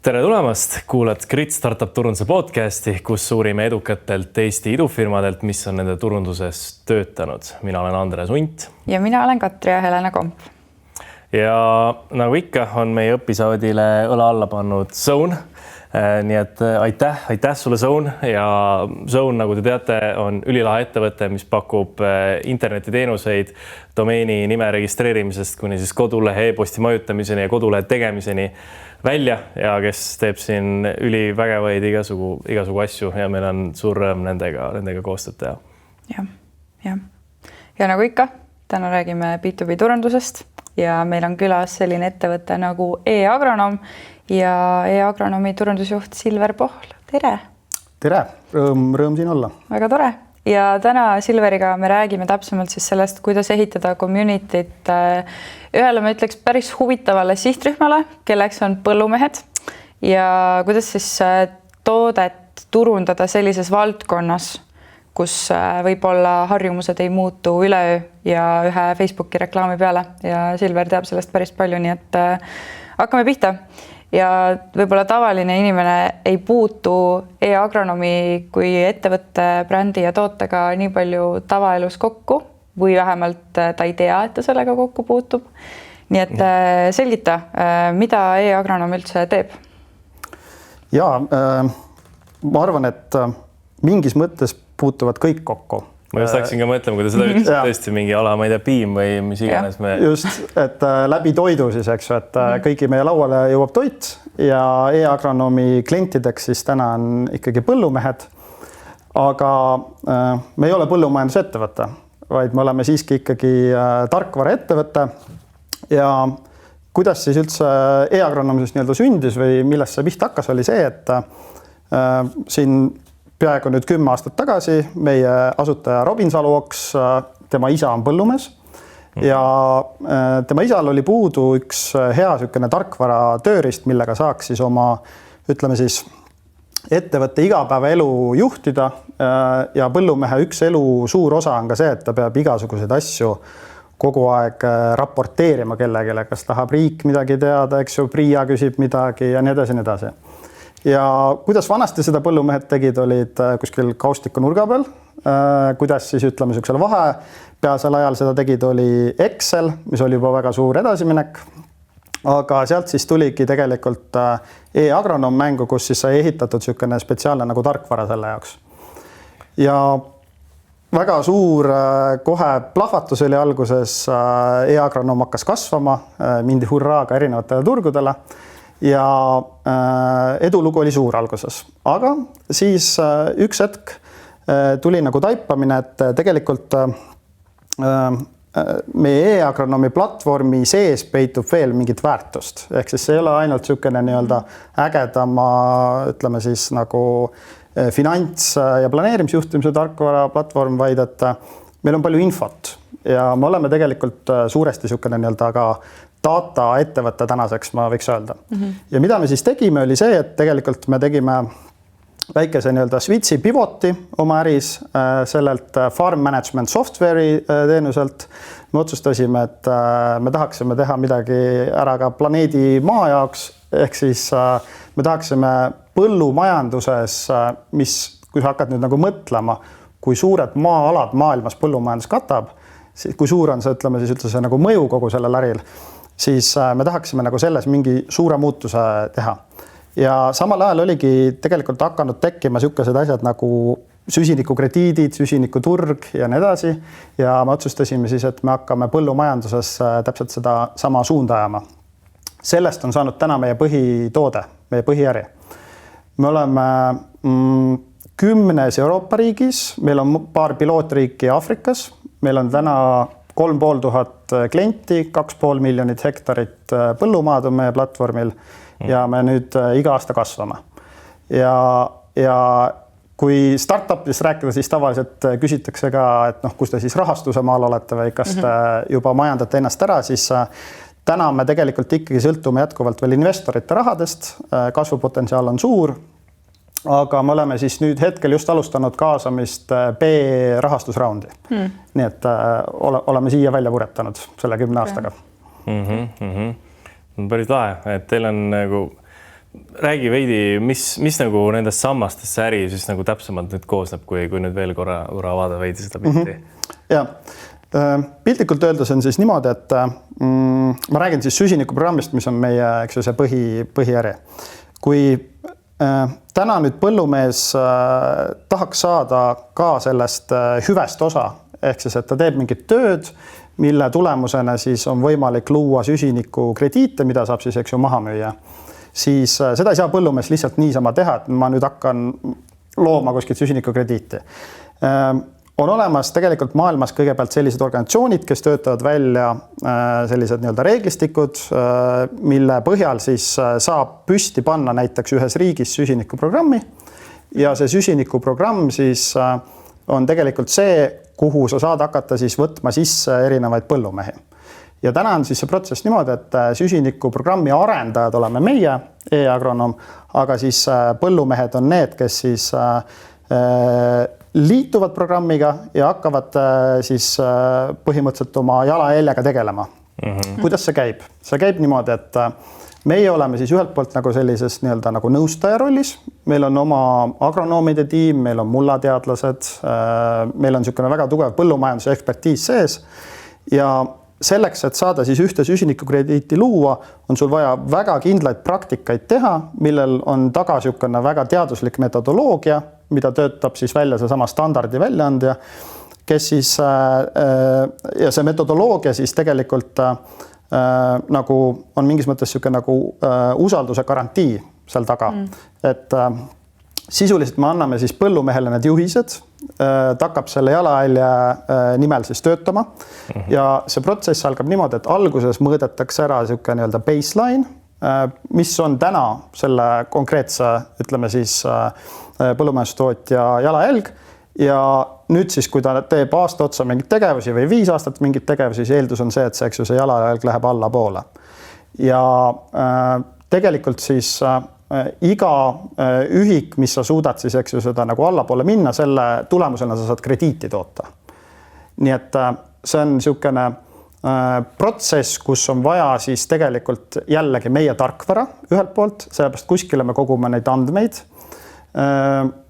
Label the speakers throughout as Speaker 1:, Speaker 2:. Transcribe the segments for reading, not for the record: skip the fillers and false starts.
Speaker 1: Tere tulemast! Kuulad Grit Startup turunduse podcasti, kus uurime edukatelt Eesti idufirmadelt, mis on nende turunduses töötanud. Mina olen Andres Unt.
Speaker 2: Ja mina olen Katri ja Helena Komp.
Speaker 1: Ja nagu ikka on meie õpisaudile õla alla pannud Zone. Nii et aitäh sulle Zone ja Zone, nagu te teate, on ülilahe ettevõte, mis pakub internetiteenuseid domeeni nime registreerimisest kuni siis kodulehe e-posti majutamiseni ja kodulehe tegemiseni välja ja kes teeb siin ülivägevaid igasugu asju ja meil on suur rõõm nendega koostööd teha.
Speaker 2: Ja nagu ikka, täna räägime B2B turundusest ja meil on külas selline ettevõte nagu e-agronoom ja e-agronoomi turundusjuht Silver Pohl. Tere!
Speaker 3: Tere! Rõõm siin olla.
Speaker 2: Väga tore! Ja täna Silveriga me räägime täpsemalt siis sellest, kuidas ehitada communityt ühele, ma ütleks, päris huvitavale sihtrühmale, kelleks on põllumehed ja kuidas siis toodet turundada sellises valdkonnas, kus võib-olla harjumused ei muutu üleöö ja ühe Facebooki reklaami peale ja Silver teab sellest päris palju, nii et hakkame pihta. Ja võib-olla tavaline inimene ei puutu e-agronoomi kui ettevõtte, brändi ja tootega nii palju tavaelus kokku või vähemalt ta ei tea, et ta sellega kokku puutub. Nii et selgita, mida e-agronoom üldse teeb?
Speaker 3: Ja, ma arvan, et mingis mõttes puutuvad kõik kokku.
Speaker 1: Ma just hakkasin ka mõtlema, kui te seda ütles, tõesti mingi ala, ma ei tea, piim või mis iganes me...
Speaker 3: Just, et läbi toidu siis, eks, et kõigi meie lauale jõuab toit ja e-agronoomi klientideks siis täna on ikkagi põllumehed. Aga me ei ole põllumajandusettevõte, vaid me oleme siiski ikkagi tarkvaraettevõte. Ja kuidas siis üldse e-agronoomises nii-öelda sündis või millest see pihta hakkas, oli see, et siin peaaegu nüüd 10 aastat tagasi meie asutaja Robin Salu-Oks, tema isa on põllumees ja tema isal oli puudu üks hea sükene tarkvara tööriist, millega saaks siis oma, ütleme siis, ettevõtte igapäevaelu juhtida ja põllumehe üks elu suur osa on ka see, et ta peab igasuguseid asju kogu aeg raporteerima kellegele, kas tahab riik midagi teada, eks ju, PRIA küsib midagi ja nii edasi. Ja kuidas vanasti seda põllumehed tegid, olid kuskil kaustiku nurga peal, kuidas siis ütleme niisugusel vahepealsel ajal seda tegid, oli Excel, mis oli juba väga suur edasiminek, aga sealt siis tuligi tegelikult e-agronoom mängu, kus siis sai ehitatud niisugune spetsiaalne nagu tarkvara selle jaoks. Ja väga suur kohe plahvatus oli alguses, e-agronoom hakkas kasvama, mindi hurraaga erinevatele turgudele ja edulugu oli suur alguses. Aga siis üks hetk tuli nagu taipamine, et tegelikult meie e-agronoomi platvormi sees peitub veel mingit väärtust. Ehk siis see ei ole ainult niisugune nii-öelda ägedama, ütleme siis nagu finants- ja planeerimisjuhtimise tarkvara platvorm, vaid et meil on palju infot ja me oleme tegelikult suuresti niisugune nii-öelda ka data ettevõtte tänaseks, ma võiks öelda. Ja mida me siis tegime, oli see, et tegelikult me tegime väikese nii-öelda switchi pivoti oma äris sellelt farm management software'i teenuselt. Me otsustasime, et me tahaksime teha midagi ära ka planeedi maa jaoks, ehk siis me tahaksime põllumajanduses, mis, kui sa hakkad nüüd nagu mõtlema, kui suured maa-alad maailmas põllumajandus katab, kui suur on see, ütleme siis üldse nagu mõju kogu sellel äril, siis me tahaksime nagu selles mingi suure muutuse teha. Ja samal ajal oligi tegelikult hakanud tekkima niisugused asjad nagu süsinikukrediidid, süsinikuturg ja nii edasi. Ja me otsustasime siis, et me hakkame põllumajanduses täpselt seda sama suunda ajama. Sellest on saanud täna meie põhitoode, meie põhiäri. Me oleme 10 Euroopa riigis, meil on paar pilootriiki Aafrikas, meil on täna 3500 klienti, 2,5 miljonit hektarit põllumaad on meie platvormil ja me nüüd iga aasta kasvame. Ja kui startupist rääkida, siis tavaliselt küsitakse ka, et kus te siis rahastuse maal olete või kas te juba majandate ennast ära, siis täna me tegelikult ikkagi sõltume jätkuvalt veel investorite rahadest, kasvupotentsiaal on suur, aga me oleme siis nüüd hetkel just alustanud kaasamist B-rahastusraundi. Nii et oleme siia välja puretanud selle 10 aastaga.
Speaker 1: Päris lahe, et teil on nagu räägi veidi, mis nagu nendest sammastest see äri siis nagu täpsemalt nüüd koosneb, kui nüüd veel korra vaada veidi seda pilti.
Speaker 3: Ja, piltlikult öeldes on siis niimoodi, et ma räägin siis süsinikuprogrammist, mis on meie, eks ju, see põhiäri. Kui täna nüüd põllumees tahaks saada ka sellest hüvest osa, ehk siis, et ta teeb mingit tööd, mille tulemusena siis on võimalik luua süsinikukrediite, mida saab siis, eks ju, maha müüa. Siis seda ei saa põllumees lihtsalt niisama teha, et ma nüüd hakkan looma kuskilt süsinikukrediiti. On olemas tegelikult maailmas kõigepealt sellised organisatsioonid, kes töötavad välja sellised nii-öelda reeglistikud, mille põhjal siis saab püsti panna näiteks ühes riigis süsinikuprogrammi ja see süsinikuprogramm siis on tegelikult see, kuhu sa saad hakata siis võtma sisse erinevaid põllumehi. Ja täna on siis see protsess niimoodi, et süsinikuprogrammi arendajad oleme meie, e-agronom, aga siis põllumehed on need, kes siis liituvad programmiga ja hakkavad siis põhimõtteliselt oma jalajäljega tegelema. Kuidas see käib? See käib niimoodi, et meie oleme siis ühelt poolt nagu sellises nii-öelda nagu nõustaja rollis. Meil on oma agronoomide tiim, meil on mullateadlased, meil on niisugune väga tugev põllumajanduse ekspertiis sees ja selleks, et saada siis ühte süsinikukrediiti luua, on sul vaja väga kindlaid praktikaid teha, millel on taga niisugune väga teaduslik metodoloogia, mida töötab siis välja seesama standardi väljaandja, kes siis ja see metodoloogia siis tegelikult nagu on mingis mõttes niisugune nagu usalduse garantii seal taga. Et sisuliselt me anname siis põllumehele need juhised, ta hakkab selle jalajälje nimel siis töötama ja see protsess algab niimoodi, et alguses mõõdetakse ära niisugune nii-öelda baseline, mis on täna selle konkreetse, ütleme siis põllumajandustootja jalajälg ja nüüd siis, kui ta teeb aasta otsa mingit tegevusi või 5 aastat mingit tegevusi, siis eeldus on see, et see, eks ju, see jalajälg läheb alla poole. Ja tegelikult siis iga ühik, mis sa suudad siis, eks ju, seda nagu allapoole minna, selle tulemusena sa saad krediiti toota. Nii et see on niisugune protsess, kus on vaja siis tegelikult jällegi meie tarkvara ühelt poolt, sellepärast kuskile me kogume neid andmeid.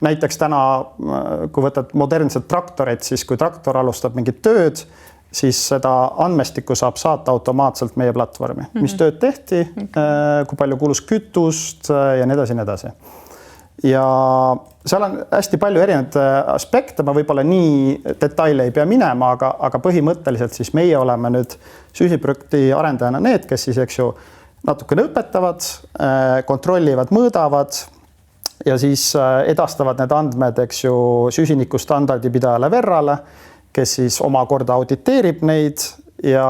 Speaker 3: Näiteks täna, kui võtad modernset traktorit, siis kui traktor alustab mingit tööd, siis seda andmestikku saab saata automaatselt meie platvormi. Mis tööd tehti, kui palju kulus kütust ja nii edasi, nii edasi. Ja seal on hästi palju erinevaid aspekte, ma võib-olla nii detaile ei pea minema, aga põhimõtteliselt siis meie oleme nüüd süsiprojekti arendajana need, kes siis, eks ju, natukene õpetavad, kontrollivad, mõõdavad ja siis edastavad need andmed, eks ju, süsiniku standardipidajale Verrale, kes siis omakorda auditeerib neid ja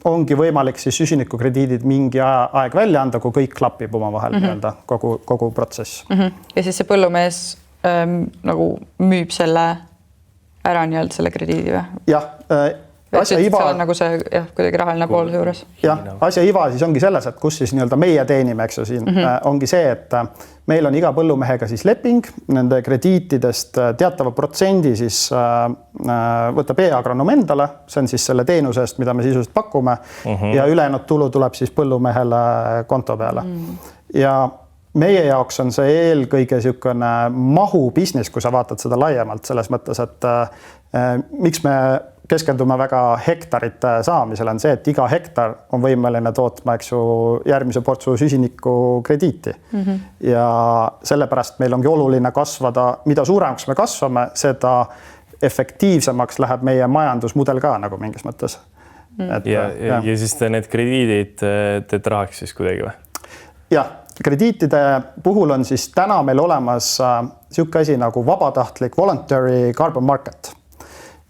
Speaker 3: ongi võimalik siis süsinikukrediidid mingi aeg välja anda, kui kõik klapib oma vahel nii-öelda kogu protsess.
Speaker 2: Ja siis see põllumees nagu müüb selle ära nii-öelda selle krediidi või?
Speaker 3: Jah, asja iva
Speaker 2: on nagu see kuidagi rahaline pool juures.
Speaker 3: Jah, asja iva siis ongi selles, et kus siis nii-öelda meie teenime, eks ju, siin ongi see, et meil on iga põllumehega siis leping, nende krediitidest teatava protsendi siis võtab e-agronom endale, see on siis selle teenuse eest, mida me sisuliselt pakume ja ülejäänud tulu tuleb siis põllumehele konto peale. Ja meie jaoks on see eelkõige niisugune mahu business, kui sa vaatad seda laiemalt selles mõttes, et miks me keskendume väga hektarite saamisele, on see, et iga hektar on võimeline tootma, eks ju, järgmise portsu süsiniku krediiti. Ja sellepärast meil ongi oluline kasvada, mida suuremaks me kasvame, seda efektiivsemaks läheb meie majandusmudel ka nagu mingis mõttes.
Speaker 1: Ja siis te need krediidid teed rahaks siis kuidagi või?
Speaker 3: Jah, krediitide puhul on siis täna meil olemas niisugune asi nagu vabatahtlik voluntary carbon market.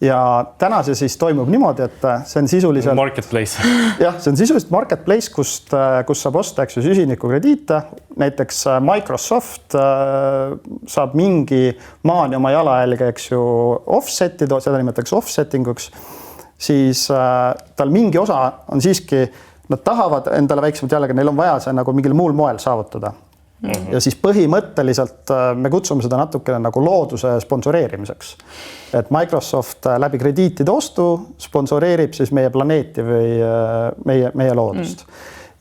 Speaker 3: Ja täna see siis toimub niimoodi, et see on sisuliselt
Speaker 1: marketplace.
Speaker 3: Jah, see on sisuliselt marketplace, kus saab osta, eks ju, süsinikukrediite. Näiteks Microsoft saab mingi maani oma jalajälge, eks ju, offsetida, seda nimetatakse offsettinguks. Siis tal mingi osa on siiski, nad tahavad endale väiksemalt jällegi, neil on vaja see nagu mingil muul moel saavutada. Ja siis põhimõtteliselt me kutsume seda natukene nagu looduse sponsoreerimiseks. Et Microsoft läbi krediitide ostu sponsoreerib siis meie planeeti või meie loodust.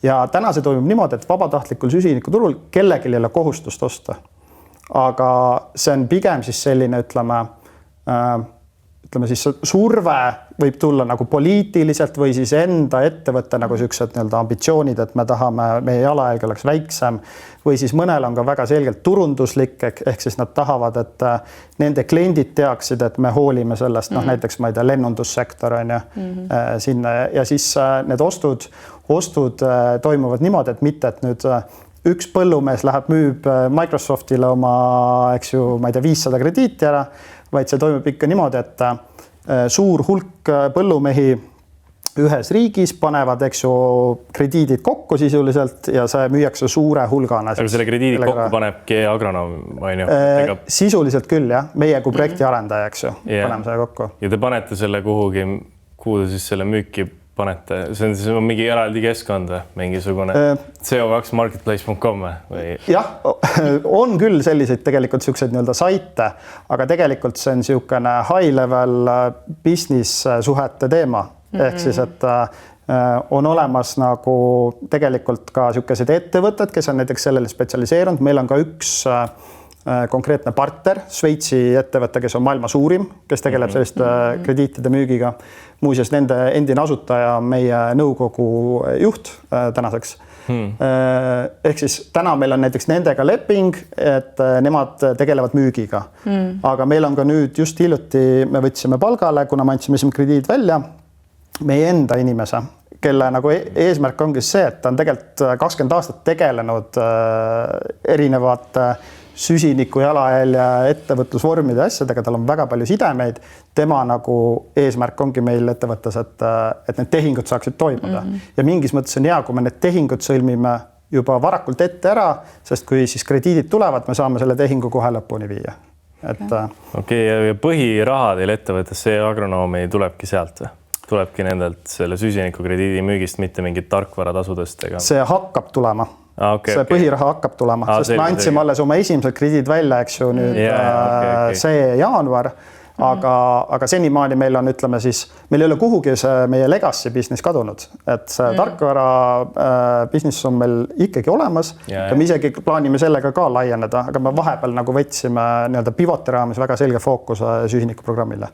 Speaker 3: ja täna see toimub niimoodi, et vabatahtlikul süsinikuturul kellelgi ei ole kohustust osta. Aga see on pigem siis selline, ütleme siis surve võib tulla nagu poliitiliselt või siis enda ettevõtte nagu sellised nii-öelda ambitsioonid, et me tahame, meie jalajälg oleks väiksem või siis mõnel on ka väga selgelt turunduslik, ehk siis nad tahavad, et nende kliendid teaksid, et me hoolime sellest, näiteks ma ei tea, lennundussektor on ju sinna ja siis need ostud toimuvad niimoodi, et mitte, et nüüd üks põllumees müüb Microsoftile oma, eks ju, ma ei tea, 500 krediiti ära, vaid see toimub ikka niimoodi, et suur hulk põllumehi ühes riigis panevad, eks ju, krediidid kokku sisuliselt ja see müüakse suure hulgana.
Speaker 1: Aga selle krediidid kokku panebki agronoom, on ju?
Speaker 3: Sisuliselt küll, jah. Meie kui projekti arendaja, eks ju, paneme selle kokku.
Speaker 1: Ja te panete selle kuhugi, kuhu te siis selle müüki panete? See on siis mingi eraldi keskkond või? Mingisugune CO2marketplace.com või?
Speaker 3: Jah, on küll selliseid tegelikult selliseid nii-öelda saite, aga tegelikult see on selline high level business suhete teema. Ehk siis, et on olemas nagu tegelikult ka sellised ettevõtted, kes on näiteks sellele spetsialiseerunud. Meil on ka üks konkreetne partner, Šveitsi ettevõte, kes on maailma suurim, kes tegeleb selliste krediitide müügiga. Muuseas, nende endine asutaja on meie nõukogu juht tänaseks. Ehk siis täna meil on näiteks nendega leping, et nemad tegelevad müügiga. Aga meil on ka nüüd just hiljuti, me võtsime palgale, kuna me andsime esimene krediit välja, meie enda inimese, kelle nagu eesmärk ongi see, et ta on tegelikult 20 aastat tegelenud erinevate süsiniku jalajälje ettevõtlusvormide asjadega, tal on väga palju sidemeid. Tema nagu eesmärk ongi meil ettevõttes, et need tehingud saaksid toimuda. Ja mingis mõttes on hea, kui me need tehingud sõlmime juba varakult ette ära, sest kui siis krediidid tulevad, me saame selle tehingu kohe lõpuni viia.
Speaker 1: Okei, ja põhiraha teil ettevõttes, see agronoomi tulebki sealt või? Tulebki nendelt selle süsiniku krediidi müügist, mitte mingit tarkvaratasudest?
Speaker 3: See hakkab tulema. See põhiraha hakkab tulema, sest me andsime alles oma esimesed krediid välja, eks ju, nüüd see jaanuar, aga senimaani meil on, ütleme siis, meil ei ole kuhugi see meie legacy business kadunud, et see tarkvara business on meil ikkagi olemas ja me isegi plaanime sellega ka laieneda, aga me vahepeal nagu võtsime nii-öelda pivoti raames väga selge fookuse süsinikuprogrammile.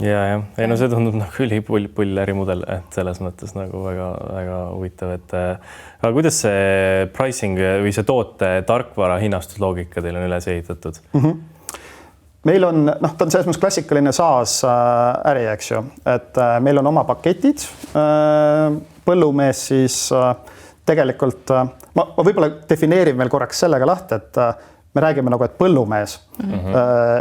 Speaker 1: Ja. Ei, no see tundub nagu ülipull ärimudel, et selles mõttes nagu väga huvitav, et aga kuidas see pricing või see toote tarkvara hinnastusloogika teil on üles ehitatud?
Speaker 3: Meil on, ta on selles mõttes klassikaline SaaS äri, eks ju, et meil on oma paketid, põllumees siis tegelikult, ma võib-olla defineerin veel korraks sellega lahti, et me räägime nagu, et põllumees.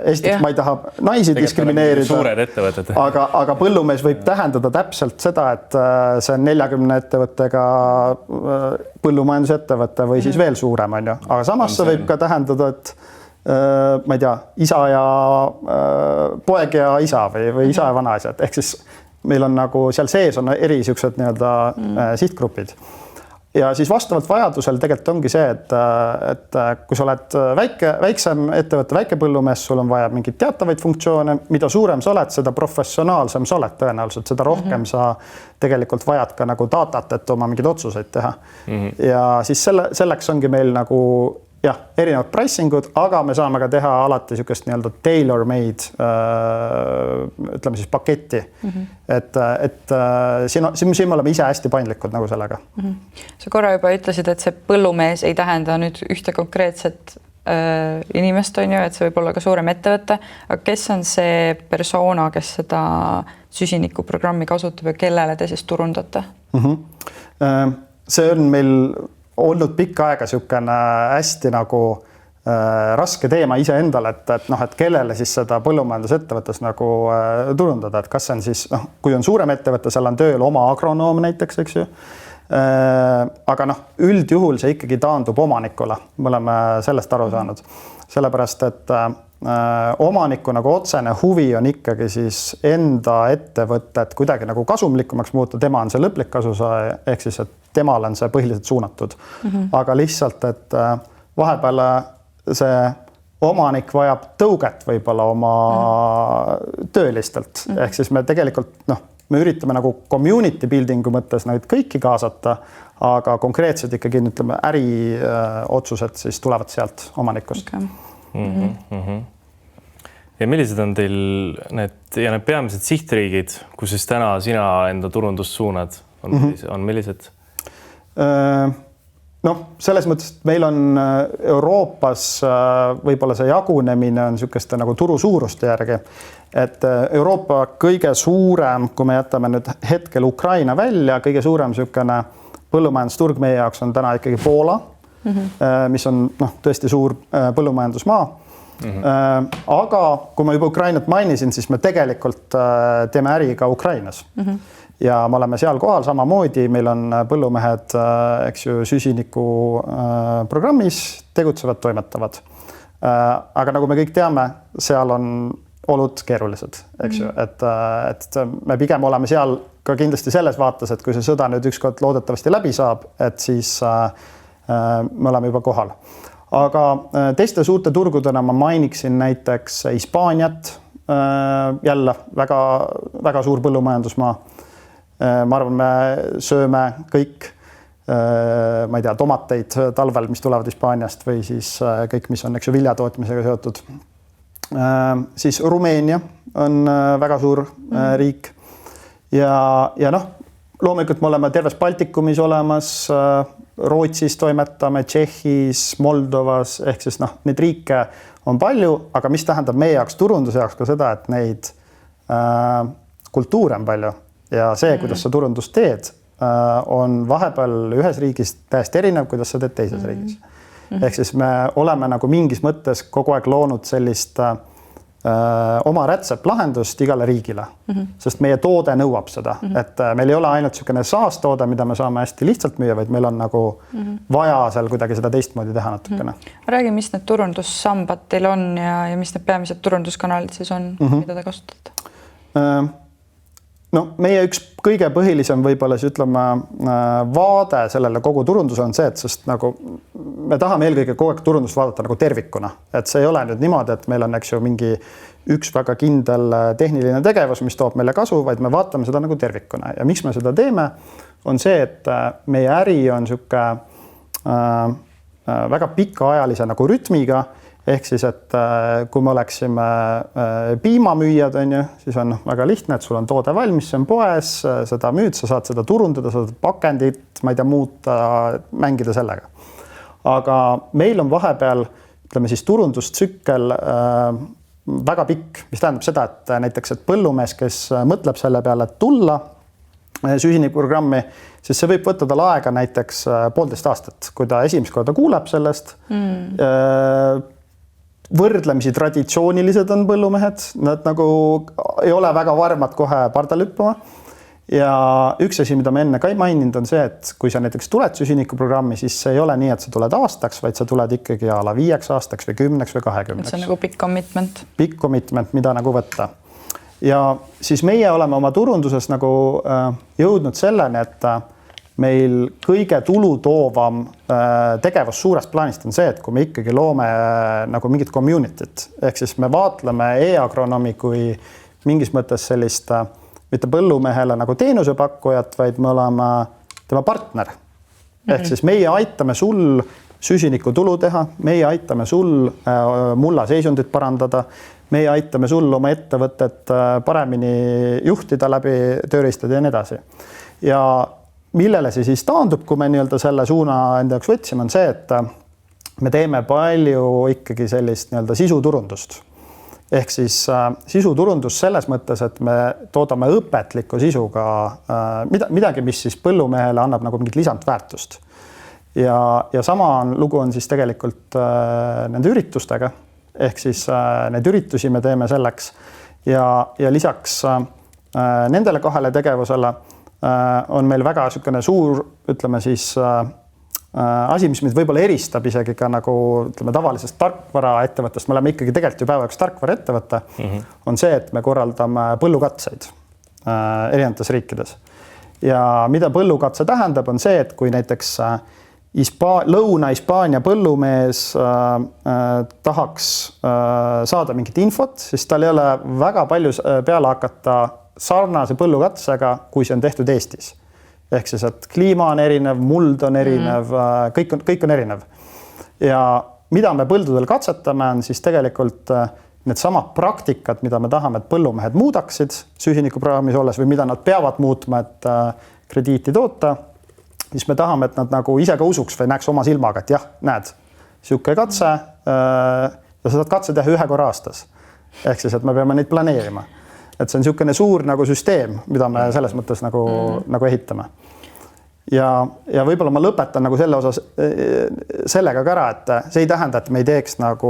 Speaker 3: Esiteks ma ei taha naisi diskrimineerida,
Speaker 1: suured ettevõtted.
Speaker 3: Aga põllumees võib tähendada täpselt seda, et see on 40 ettevõttega põllumajandusettevõte või siis veel suurem, on ju. Aga samas see võib ka tähendada, et ma ei tea, isa ja poeg ja isa või isa ja vanaisad. Ehk siis meil on nagu seal sees on eri siuksed nii-öelda sihtgrupid. Ja siis vastavalt vajadusel tegelikult ongi see, et kui sa oled väiksem ettevõtte, väike põllumees, sul on vaja mingit teatavaid funktsioone, mida suurem sa oled, seda professionaalsem sa oled tõenäoliselt, seda rohkem sa tegelikult vajad ka nagu datat, et oma mingeid otsuseid teha. Ja siis selleks ongi meil nagu erinevad pricingud, aga me saame ka teha alati niisugust nii-öelda tailor-made ütleme siis paketti. Et siin me oleme ise hästi paindlikud nagu sellega.
Speaker 2: Sa korra juba ütlesid, et see põllumees ei tähenda nüüd ühte konkreetset inimest, on ju, et see võib olla ka suurem ettevõte, aga kes on see persona, kes seda süsinikuprogrammi kasutab ja kellele te siis turundate?
Speaker 3: See on meil olnud pikka aega niisugune hästi nagu raske teema iseendale, et kellele siis seda põllumajandusettevõttes nagu turundada, et kas see on siis, kui on suurem ettevõte, seal on tööl oma agronoom näiteks, eks ju. Aga üldjuhul see ikkagi taandub omanikule, me oleme sellest aru saanud. Sellepärast, et omaniku nagu otsene huvi on ikkagi siis enda ettevõtted kuidagi nagu kasumlikumaks muuta, tema on see lõplik kasusaaja, ehk siis, et temal on see põhiliselt suunatud. Aga lihtsalt, et vahepeal see omanik vajab tõuget võib-olla oma töölistelt. Ehk siis me tegelikult me üritame nagu community building'u mõttes neid kõiki kaasata, aga konkreetselt ikkagi ütleme äriotsused siis tulevad sealt omanikust.
Speaker 1: Okay. Ja millised on teil need peamised sihtriigid, kus siis täna sina enda turundust suunad, on millised?
Speaker 3: Noh, selles mõttes, et meil on Euroopas võib-olla see jagunemine on niisugeste nagu turu suuruste järgi, et Euroopa kõige suurem, kui me jätame nüüd hetkel Ukraina välja, kõige suurem niisugune põllumajandusturg meie jaoks on täna ikkagi Poola, mis on tõesti suur põllumajandusmaa. Aga kui ma juba Ukrainat mainisin, siis me tegelikult teeme äri ka Ukrainas. Ja me oleme seal kohal samamoodi, meil on põllumehed, eks ju, süsiniku programmis tegutsevad, toimetavad. Aga nagu me kõik teame, seal on olud keerulised, eks ju, et me pigem oleme seal ka kindlasti selles vaates, et kui see sõda nüüd ükskord loodetavasti läbi saab, et siis me oleme juba kohal. Aga teiste suurte turgudena ma mainiksin näiteks Hispaaniat, jälle väga, väga suur põllumajandusmaa. Ma arvan, me sööme kõik, ma ei tea, tomateid talvel, mis tulevad Hispaaniast või siis kõik, mis on eks ju viljatootmisega seotud. Siis Rumeenia on väga suur riik ja noh, loomulikult me oleme terves Baltikumis olemas, Rootsis toimetame, Tšehhis, Moldovas, ehk siis neid riike on palju, aga mis tähendab meie jaoks turunduse jaoks ka seda, et neid kultuure on palju. Ja see, kuidas sa turundust teed, on vahepeal ühes riigis täiesti erinev, kuidas sa teed teises riigis. Ehk siis me oleme nagu mingis mõttes kogu aeg loonud sellist oma rätseplahendust igale riigile, sest meie toode nõuab seda, et meil ei ole ainult niisugune saastoode, mida me saame hästi lihtsalt müüa, vaid meil on nagu vaja seal kuidagi seda teistmoodi teha natukene.
Speaker 2: Räägi, mis need turundussambad teil on ja mis need peamised turunduskanalid siis on, mida te kasutate?
Speaker 3: No meie üks kõige põhilisem võib-olla ütleme vaade sellele kogu turundus on see, et sest nagu me tahame eelkõige kogu aeg turundust vaadata nagu tervikuna, et see ei ole nüüd niimoodi, et meil on eks ju mingi üks väga kindel tehniline tegevus, mis toob meile kasu, vaid me vaatame seda nagu tervikuna ja miks me seda teeme, on see, et meie äri on niisugune väga pikaajalise nagu rütmiga. Ehk siis, et kui me oleksime piimamüüjad, siis on väga lihtne, et sul on toode valmis, see on poes, seda müüd, sa saad seda turundada, sa saad pakendit, ma ei tea, muuta, mängida sellega. Aga meil on vahepeal, ütleme siis turundustsükkel väga pikk, mis tähendab seda, et näiteks, et põllumees, kes mõtleb selle peale, et tulla süsinikuprogrammi, siis see võib võtta tal aega näiteks 1,5 aastat, kui ta esimest korda kuuleb sellest. Võrdlemisi traditsioonilised on põllumehed, nad nagu ei ole väga varmad kohe pardal hüppama. Ja üks asi, mida me enne ka ei maininud, on see, et kui sa näiteks tuled süsinikuprogrammi, siis see ei ole nii, et sa tuled aastaks, vaid sa tuled ikkagi ala 5 aastaks või 10 või 20.
Speaker 2: See on nagu pikk commitment.
Speaker 3: Pikk commitment, mida nagu võtta. Ja siis meie oleme oma turunduses nagu jõudnud selleni, et meil kõige tulutoovam tegevus suurest plaanist on see, et kui me ikkagi loome nagu mingit communityt, ehk siis me vaatleme e-agronomi kui mingis mõttes sellist mitte põllumehele nagu teenusepakkujat, vaid me oleme tema partner. Ehk siis meie aitame sul süsiniku tulu teha, meie aitame sul mulla seisundit parandada, meie aitame sul oma ettevõtet paremini juhtida läbi tööriistad ja nii edasi. Ja millele see siis taandub, kui me nii-öelda selle suuna enda jaoks võtsime, on see, et me teeme palju ikkagi sellist nii-öelda sisuturundust. Ehk siis sisuturundus selles mõttes, et me toodame õpetliku sisuga midagi, mis siis põllumehele annab nagu mingit lisandväärtust. Ja sama lugu on siis tegelikult nende üritustega. Ehk siis need üritusi me teeme selleks ja lisaks nendele 2 tegevusele on meil väga niisugune suur, ütleme siis asi, mis meid võib-olla eristab isegi ka nagu ütleme tavalisest tarkvara ettevõttest, me oleme ikkagi tegelikult ju päeva üks tarkvara ettevõtte, on see, et me korraldame põllukatseid erinevates riikides. Ja mida põllukatse tähendab, on see, et kui näiteks Lõuna-Hispaania põllumees tahaks saada mingit infot, siis tal ei ole väga palju peale hakata sarnase põllukatsega, kui see on tehtud Eestis. Ehk siis, et kliima on erinev, muld on erinev, kõik on erinev. Ja mida me põldudel katsetame, on siis tegelikult need samad praktikad, mida me tahame, et põllumehed muudaksid süsinikuprogrammis olles või mida nad peavad muutma, et krediiti toota, siis me tahame, et nad nagu ise ka usuks või näeks oma silmaga, et jah, näed, sihuke katse ja sa saad katse teha 1 korra aastas. Ehk siis, et me peame neid planeerima. Et see on niisugune suur nagu süsteem, mida me selles mõttes nagu ehitame. Ja võib-olla ma lõpetan nagu selle osas sellega ka ära, et see ei tähenda, et me ei teeks nagu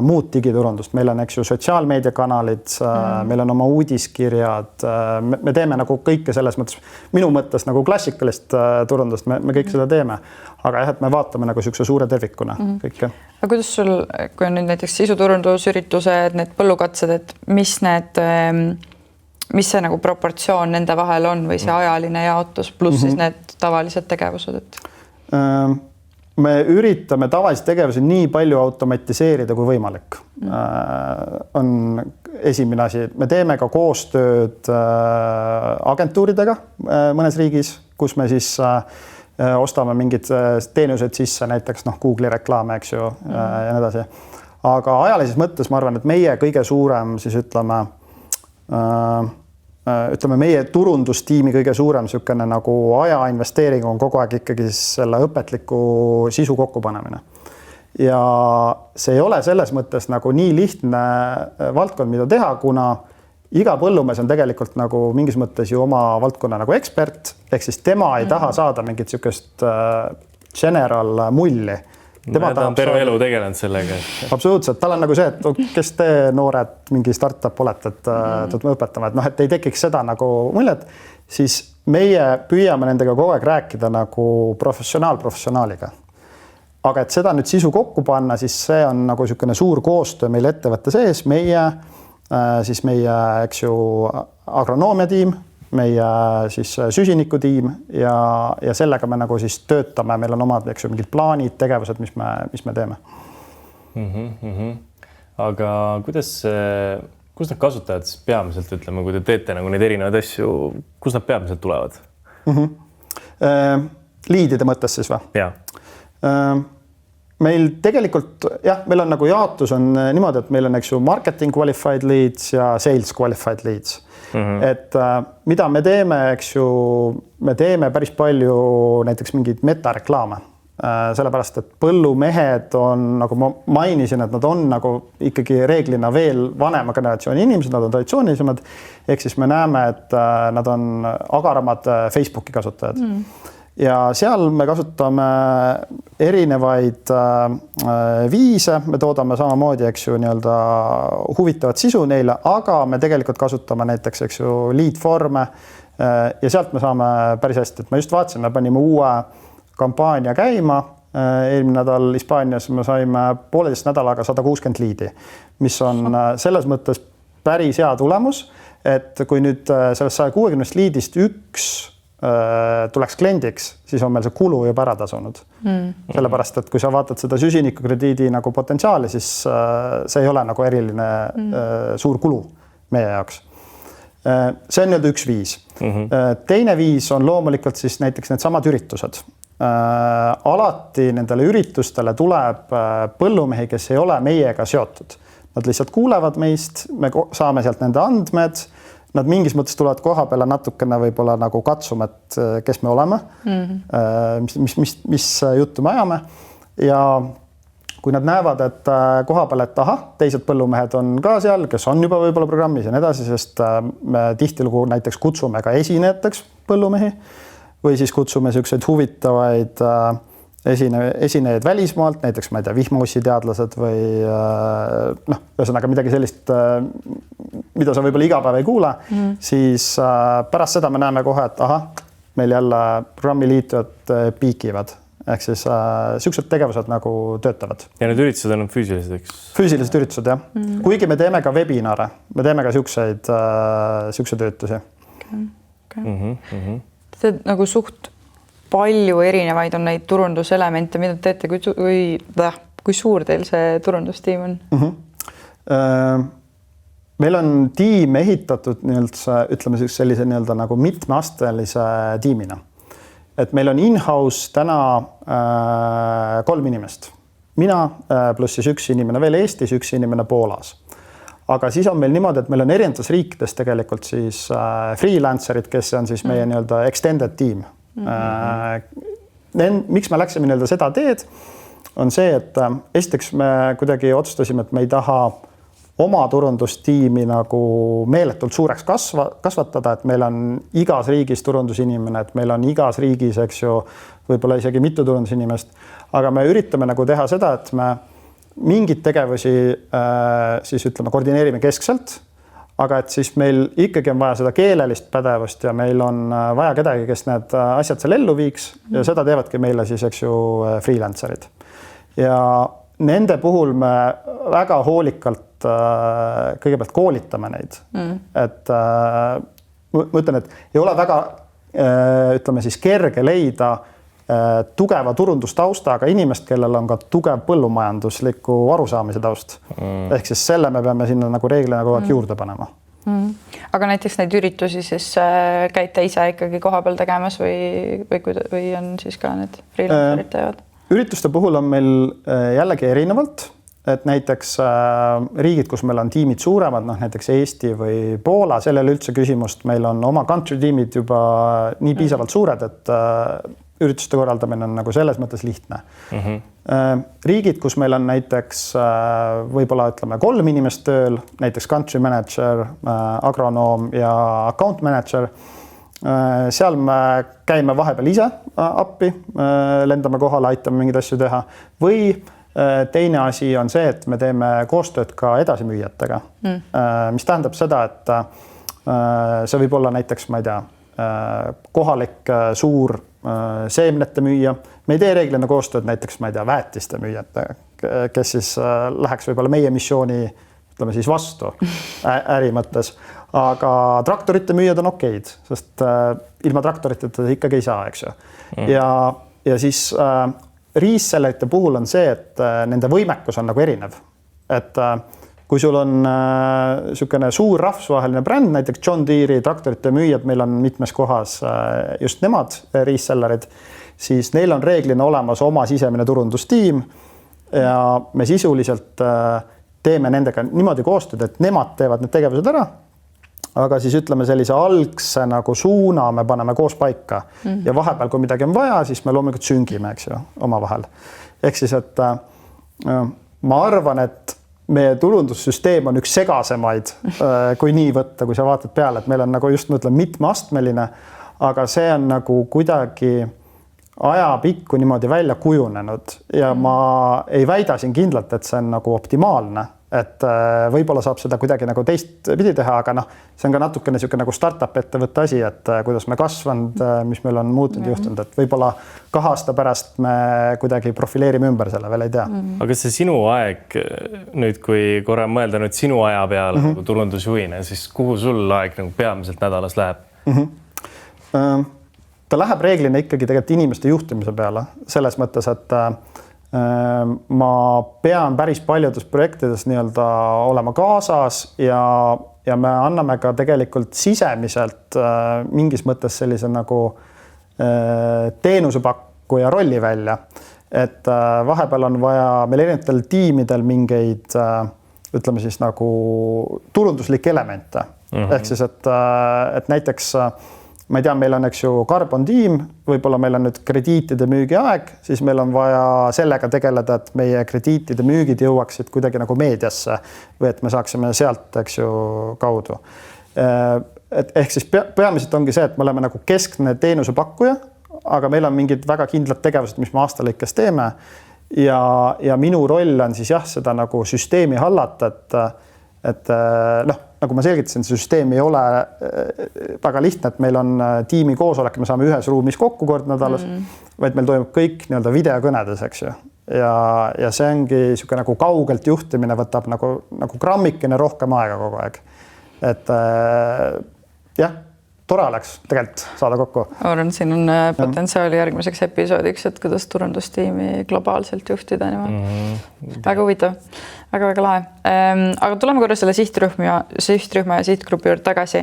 Speaker 3: muud digiturundust. Meil on, eks ju, sotsiaalmeediakanalid, meil on oma uudiskirjad, me teeme nagu kõike selles mõttes, minu mõttes nagu klassikalist turundust, me kõik seda teeme. Aga jah, et me vaatame nagu niisuguse suure tervikuna kõike.
Speaker 2: Aga kuidas sul, kui on nüüd näiteks sisuturundusüritused, need põllukatsed, et mis see nagu proportsioon nende vahel on või see ajaline jaotus pluss siis need tavalised tegevused?
Speaker 3: Me üritame tavalisi tegevusi nii palju automatiseerida kui võimalik. On esimene asi. Me teeme ka koostööd agentuuridega mõnes riigis, kus me siis ostame mingid teenused sisse, näiteks Google'i reklaame, eks ju, ja nii edasi. Aga ajalises mõttes ma arvan, et meie kõige suurem siis ütleme, meie turundustiimi kõige suurem niisugune nagu ajainvesteering on kogu aeg ikkagi selle õpetliku sisu kokkupanemine. Ja see ei ole selles mõttes nagu nii lihtne valdkond, mida teha, kuna iga põllumees on tegelikult nagu mingis mõttes ju oma valdkonna nagu ekspert, ehk siis tema ei taha saada mingit niisugust general mulli.
Speaker 1: Ta on terve elu tegelenud sellega.
Speaker 3: Absoluutselt. Tal on nagu see, et kes te noored mingi startup olete, et me õpetame, et ei tekiks seda nagu muljet, siis meie püüame nendega kogu aeg rääkida nagu professionaaliga. Aga et seda nüüd sisu kokku panna, siis see on nagu niisugune suur koostöö meil ettevõtte sees, siis meie, eks ju, agronoomia tiim, meie siis süsinikutiim ja sellega me nagu siis töötame, meil on omad, eks ju, mingid plaanid, tegevused, mis me teeme.
Speaker 1: Aga kus need kasutajad siis peamiselt, ütleme, kui te teete nagu neid erinevaid asju, kus nad peamiselt tulevad?
Speaker 3: Liidide mõttes siis või?
Speaker 1: Jaa.
Speaker 3: Meil tegelikult, jah, meil on nagu jaotus on niimoodi, et meil on, eks ju, marketing qualified leads ja sales qualified leads. Et mida me teeme, eks ju, me teeme päris palju näiteks mingeid metareklaame. Sellepärast, et põllumehed on, nagu ma mainisin, et nad on nagu ikkagi reeglina veel vanema generatsiooni inimesed, nad on traditsioonilisemad. Ehk siis me näeme, et nad on agaramad Facebooki kasutajad. Ja seal me kasutame erinevaid viise, me toodame samamoodi, eks ju, nii-öelda huvitavat sisu neile, aga me tegelikult kasutame näiteks, eks ju, lead-forme ja sealt me saame päris hästi, et ma just vaatasin, me panime uue kampaania käima, eelmine nädal Hispaanias me saime 1,5 nädalaga 160 liidi, mis on selles mõttes päris hea tulemus, et kui nüüd sellest 160 liidist üks tuleks kliendiks, siis on meil see kulu juba ära tasunud. Sellepärast, et kui sa vaatad seda süsinikukrediidi nagu potentsiaali, siis see ei ole nagu eriline suur kulu meie jaoks. See on nüüd üks viis. Teine viis on loomulikult siis näiteks need samad üritused. Alati nendele üritustele tuleb põllumehi, kes ei ole meiega seotud. Nad lihtsalt kuulevad meist, me saame sealt nende andmed, nad mingis mõttes tulevad koha peale natukene võib-olla nagu katsuma, et kes me oleme, mis juttu me ajame. Ja kui nad näevad, et koha peale, et teised põllumehed on ka seal, kes on juba võib-olla programmis ja nii edasi, sest me tihtilugu näiteks kutsume ka esinejateks põllumehi või siis kutsume selliseid huvitavaid esinejaid välismaalt, näiteks ma ei tea, vihmaussi teadlased või ühesõnaga midagi sellist, mida sa võib-olla iga päev ei kuule, siis pärast seda me näeme kohe, et meil jälle programmi liitujad piikivad. Ehk siis sellised tegevused nagu töötavad.
Speaker 1: Ja need üritused on füüsilised, eks?
Speaker 3: Füüsilised üritused, jah. Kuigi me teeme ka webinare, me teeme ka selliseid töötusi.
Speaker 2: See nagu suht palju erinevaid on neid turunduselemente, mida teete, kui suur teil see turundustiim on?
Speaker 3: meil on tiim ehitatud ütleme sellise nii-öelda nagu mitmeastelise tiimina. Et meil on in-house täna 3 inimest. Mina pluss siis 1 inimene veel Eestis, 1 inimene Poolas. Aga siis on meil niimoodi, et meil on erinevates riikides tegelikult siis freelancerid, kes on siis meie nii-öelda extended tiim. Miks me läksime nii-öelda seda teed, on see, et esiteks me kuidagi otsustasime, et me ei taha oma turundustiimi nagu meeletult suureks kasvatada, et meil on igas riigis turundusinimene, et meil on igas riigis, eks ju, võib-olla isegi mitu turundusinimest, aga me üritame nagu teha seda, et me mingid tegevusi siis ütleme koordineerime keskselt, aga et siis meil ikkagi on vaja seda keelelist pädevust ja meil on vaja kedagi, kes need asjad seal ellu viiks ja seda teevadki meile siis, eks ju, freelancerid. Ja nende puhul me väga hoolikalt kõigepealt koolitame neid. Et ma ütlen, et ei ole väga, ütleme siis kerge leida tugeva turundustaustaga inimest, kellel on ka tugev põllumajandusliku arusaamise taust. Ehk siis selle me peame sinna nagu reeglina kogu aeg juurde panema.
Speaker 2: Aga näiteks neid üritusi siis käite ise ikkagi koha peal tegemas või on siis ka need freelancerid teevad? Ürituste
Speaker 3: puhul on meil jällegi erinevalt, et näiteks riigid, kus meil on tiimid suuremad, näiteks Eesti või Poola, sellele üldse küsimust, meil on oma country tiimid juba nii piisavalt suured, et ürituste korraldamine on nagu selles mõttes lihtne. Riigid, kus meil on näiteks võib-olla ütleme 3 inimest tööl, näiteks country manager, agronoom ja account manager, seal me käime vahepeal ise appi, lendame kohale, aitame mingeid asju teha või teine asi on see, et me teeme koostööd ka edasimüüjatega, mis tähendab seda, et see võib olla näiteks, ma ei tea, kohalik suur seemnete müüja. Me ei tee reeglina koostööd näiteks, ma ei tea, väetiste müüjate, kes siis läheks võib-olla meie missiooni ütleme siis vastu äri mõttes. Aga traktorite müüjad on okeid, sest ilma traktoriteta ikkagi ei saa, eks ju. Ja siis resellerite puhul on see, et nende võimekus on nagu erinev. Et kui sul on niisugune suur rahvusvaheline bränd, näiteks John Deere traktorite müüjad, meil on mitmes kohas just nemad resellerid, siis neil on reeglina olemas oma sisemine turundustiim ja me sisuliselt teeme nendega niimoodi koostööd, et nemad teevad need tegevused ära, aga siis ütleme sellise algse nagu suuna me paneme koos paika ja vahepeal, kui midagi on vaja, siis me loomulikult süngime, eks ju, omavahel. Ehk siis, et ma arvan, et meie turundussüsteem on üks segasemaid, kui nii võtta, kui sa vaatad peale, et meil on nagu just mõtlen mitmeastmeline, aga see on nagu kuidagi ajapikku niimoodi välja kujunenud ja ma ei väida siin kindlalt, et see on nagu optimaalne, et võib-olla saab seda kuidagi nagu teist pidi teha, aga see on ka natukene niisugune nagu startup ettevõtte asi, et kuidas me kasvanud, mis meil on muutunud juhtunud, et võib-olla 2 aasta pärast me kuidagi profileerime ümber selle, veel ei tea.
Speaker 1: Aga see sinu aeg nüüd, kui korra mõelda nüüd sinu aja peale nagu turundusjuhina, siis kuhu sul aeg nagu peamiselt nädalas läheb?
Speaker 3: Ta läheb reeglina ikkagi tegelikult inimeste juhtimise peale, selles mõttes, et ma pean päris paljudes projektides nii-öelda olema kaasas ja me anname ka tegelikult sisemiselt mingis mõttes sellise nagu teenusepakkuja rolli välja. Et vahepeal on vaja meil erinevatel tiimidel mingeid, ütleme siis nagu turunduslikke elemente. Ehk siis, et näiteks ma ei tea, meil on, eks ju, Carbon tiim, võib-olla meil on nüüd krediitide müügi aeg, siis meil on vaja sellega tegeleda, et meie krediitide müügid jõuaksid kuidagi nagu meediasse või et me saaksime sealt, eks ju, kaudu. Ehk siis peamiselt ongi see, et me oleme nagu keskne teenusepakkuja, aga meil on mingid väga kindlad tegevused, mis me aastalõikes teeme ja minu roll on siis jah, seda nagu süsteemi hallata, et nagu ma selgitasin, see süsteem ei ole väga lihtne, et meil on tiimi koosolek, me saame ühes ruumis kokku kord nädalas, vaid meil toimub kõik nii-öelda videokõnedes, eks ju. Ja see ongi niisugune nagu kaugelt juhtimine võtab nagu grammikene rohkem aega kogu aeg. Et jah, tore oleks tegelikult saada kokku.
Speaker 2: Ma arvan, siin on potentsiaali järgmiseks episoodiks, et kuidas turundustiimi globaalselt juhtida. Väga huvitav, väga lahe. Aga tuleme korra selle sihtrühma ja sihtgrupi juurde tagasi.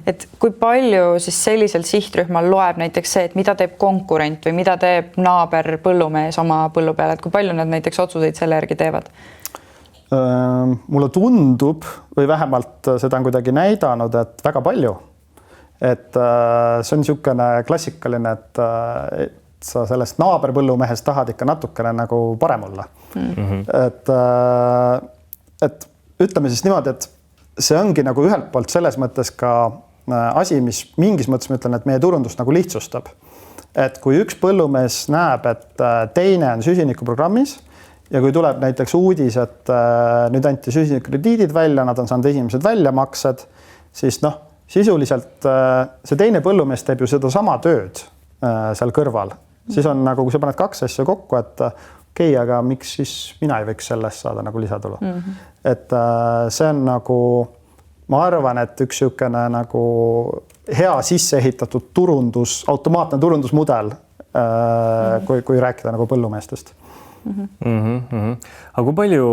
Speaker 2: Et kui palju siis sellisel sihtrühmal loeb näiteks see, et mida teeb konkurent või mida teeb naaber põllumees oma põllu peal, et kui palju nad näiteks otsuseid selle järgi teevad? Mulle tundub või vähemalt seda on kuidagi näidanud, et väga palju. Et see on niisugune klassikaline, et sa sellest naaberpõllumehest tahad ikka natukene nagu parem olla. Et ütleme siis niimoodi, et see ongi nagu ühelt poolt selles mõttes ka asi, mis mingis mõttes ma ütlen, et meie turundust nagu lihtsustab. Et kui üks põllumees näeb, et teine on süsinikuprogrammis ja kui tuleb näiteks uudis, et nüüd anti süsinikukrediidid välja, nad on saanud esimesed väljamaksed, siis sisuliselt see teine põllumees teeb ju seda sama tööd seal kõrval. Siis on nagu, kui sa paned kaks asja kokku, et okei, aga miks siis mina ei võiks sellest saada nagu lisatulu. Et see on nagu, ma arvan, et üks niisugune nagu hea sisseehitatud turundus, automaatne turundusmudel, kui rääkida nagu põllumeestest.
Speaker 1: Aga kui palju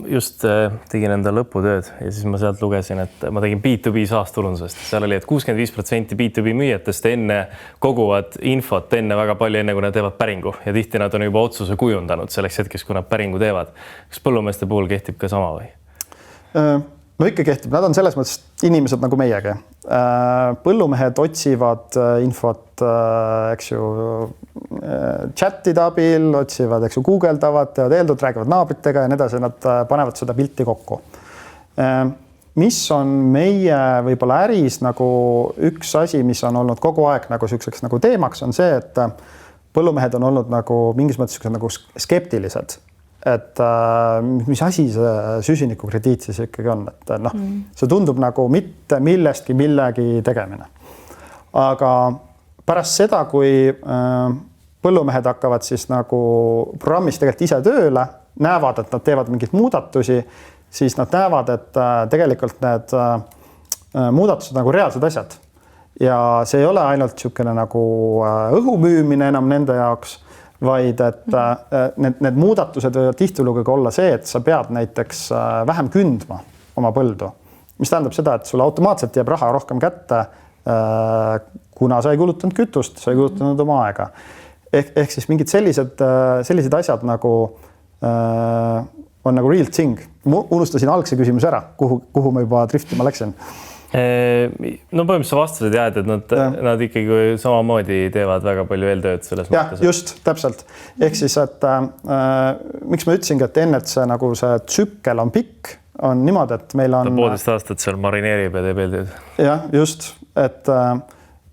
Speaker 1: just tegin enda lõputööd ja siis ma sealt lugesin, et ma tegin B2B SaaS-turundusest. Seal oli, et 65% B2B müüjatest enne koguvad infot enne väga palju, enne kui nad teevad päringu ja tihti nad on juba otsuse kujundanud selleks hetkeks, kui nad päringu teevad. Kas põllumeeste puhul kehtib ka sama või?
Speaker 3: No ikka kehtib, nad on selles mõttes inimesed nagu meiegi. Põllumehed otsivad infot, eks ju, chatide abil, otsivad, eks ju, Google'davad, teevad eeldud, räägivad naabritega ja nii edasi, nad panevad seda pilti kokku. Mis on meie võib-olla äris nagu üks asi, mis on olnud kogu aeg nagu selliseks nagu teemaks, on see, et põllumehed on olnud nagu mingis mõttes nagu skeptilised. Et mis asi see süsinikukrediit siis ikkagi on, et see tundub nagu mitte millestki millegi tegemine. Aga pärast seda, kui põllumehed hakkavad siis nagu programmis tegelikult ise tööle, näevad, et nad teevad mingeid muudatusi, siis nad näevad, et tegelikult need muudatused nagu reaalsed asjad. Ja see ei ole ainult niisugune nagu õhumüümine enam nende jaoks, vaid et need muudatused võivad tihtilugu olla see, et sa pead näiteks vähem kündma oma põldu. Mis tähendab seda, et sulle automaatselt jääb raha rohkem kätte, kuna sa ei kulutanud kütust, sa ei kulutanud oma aega. Ehk siis mingid sellised asjad nagu on nagu real thing. Unustasin algse küsimuse ära, kuhu ma juba driftima läksin.
Speaker 1: No põhimõtteliselt sa vastasid jah, et nad ikkagi samamoodi teevad väga palju eeltööd selles mõttes.
Speaker 3: Just, täpselt. Ehk siis, et miks ma ütlesingi, et enne, et see, nagu see tsükkel on pikk, on niimoodi, et meil on...
Speaker 1: 1,5 aastat seal marineerib ja teeb eeltööd.
Speaker 3: Jah, just, et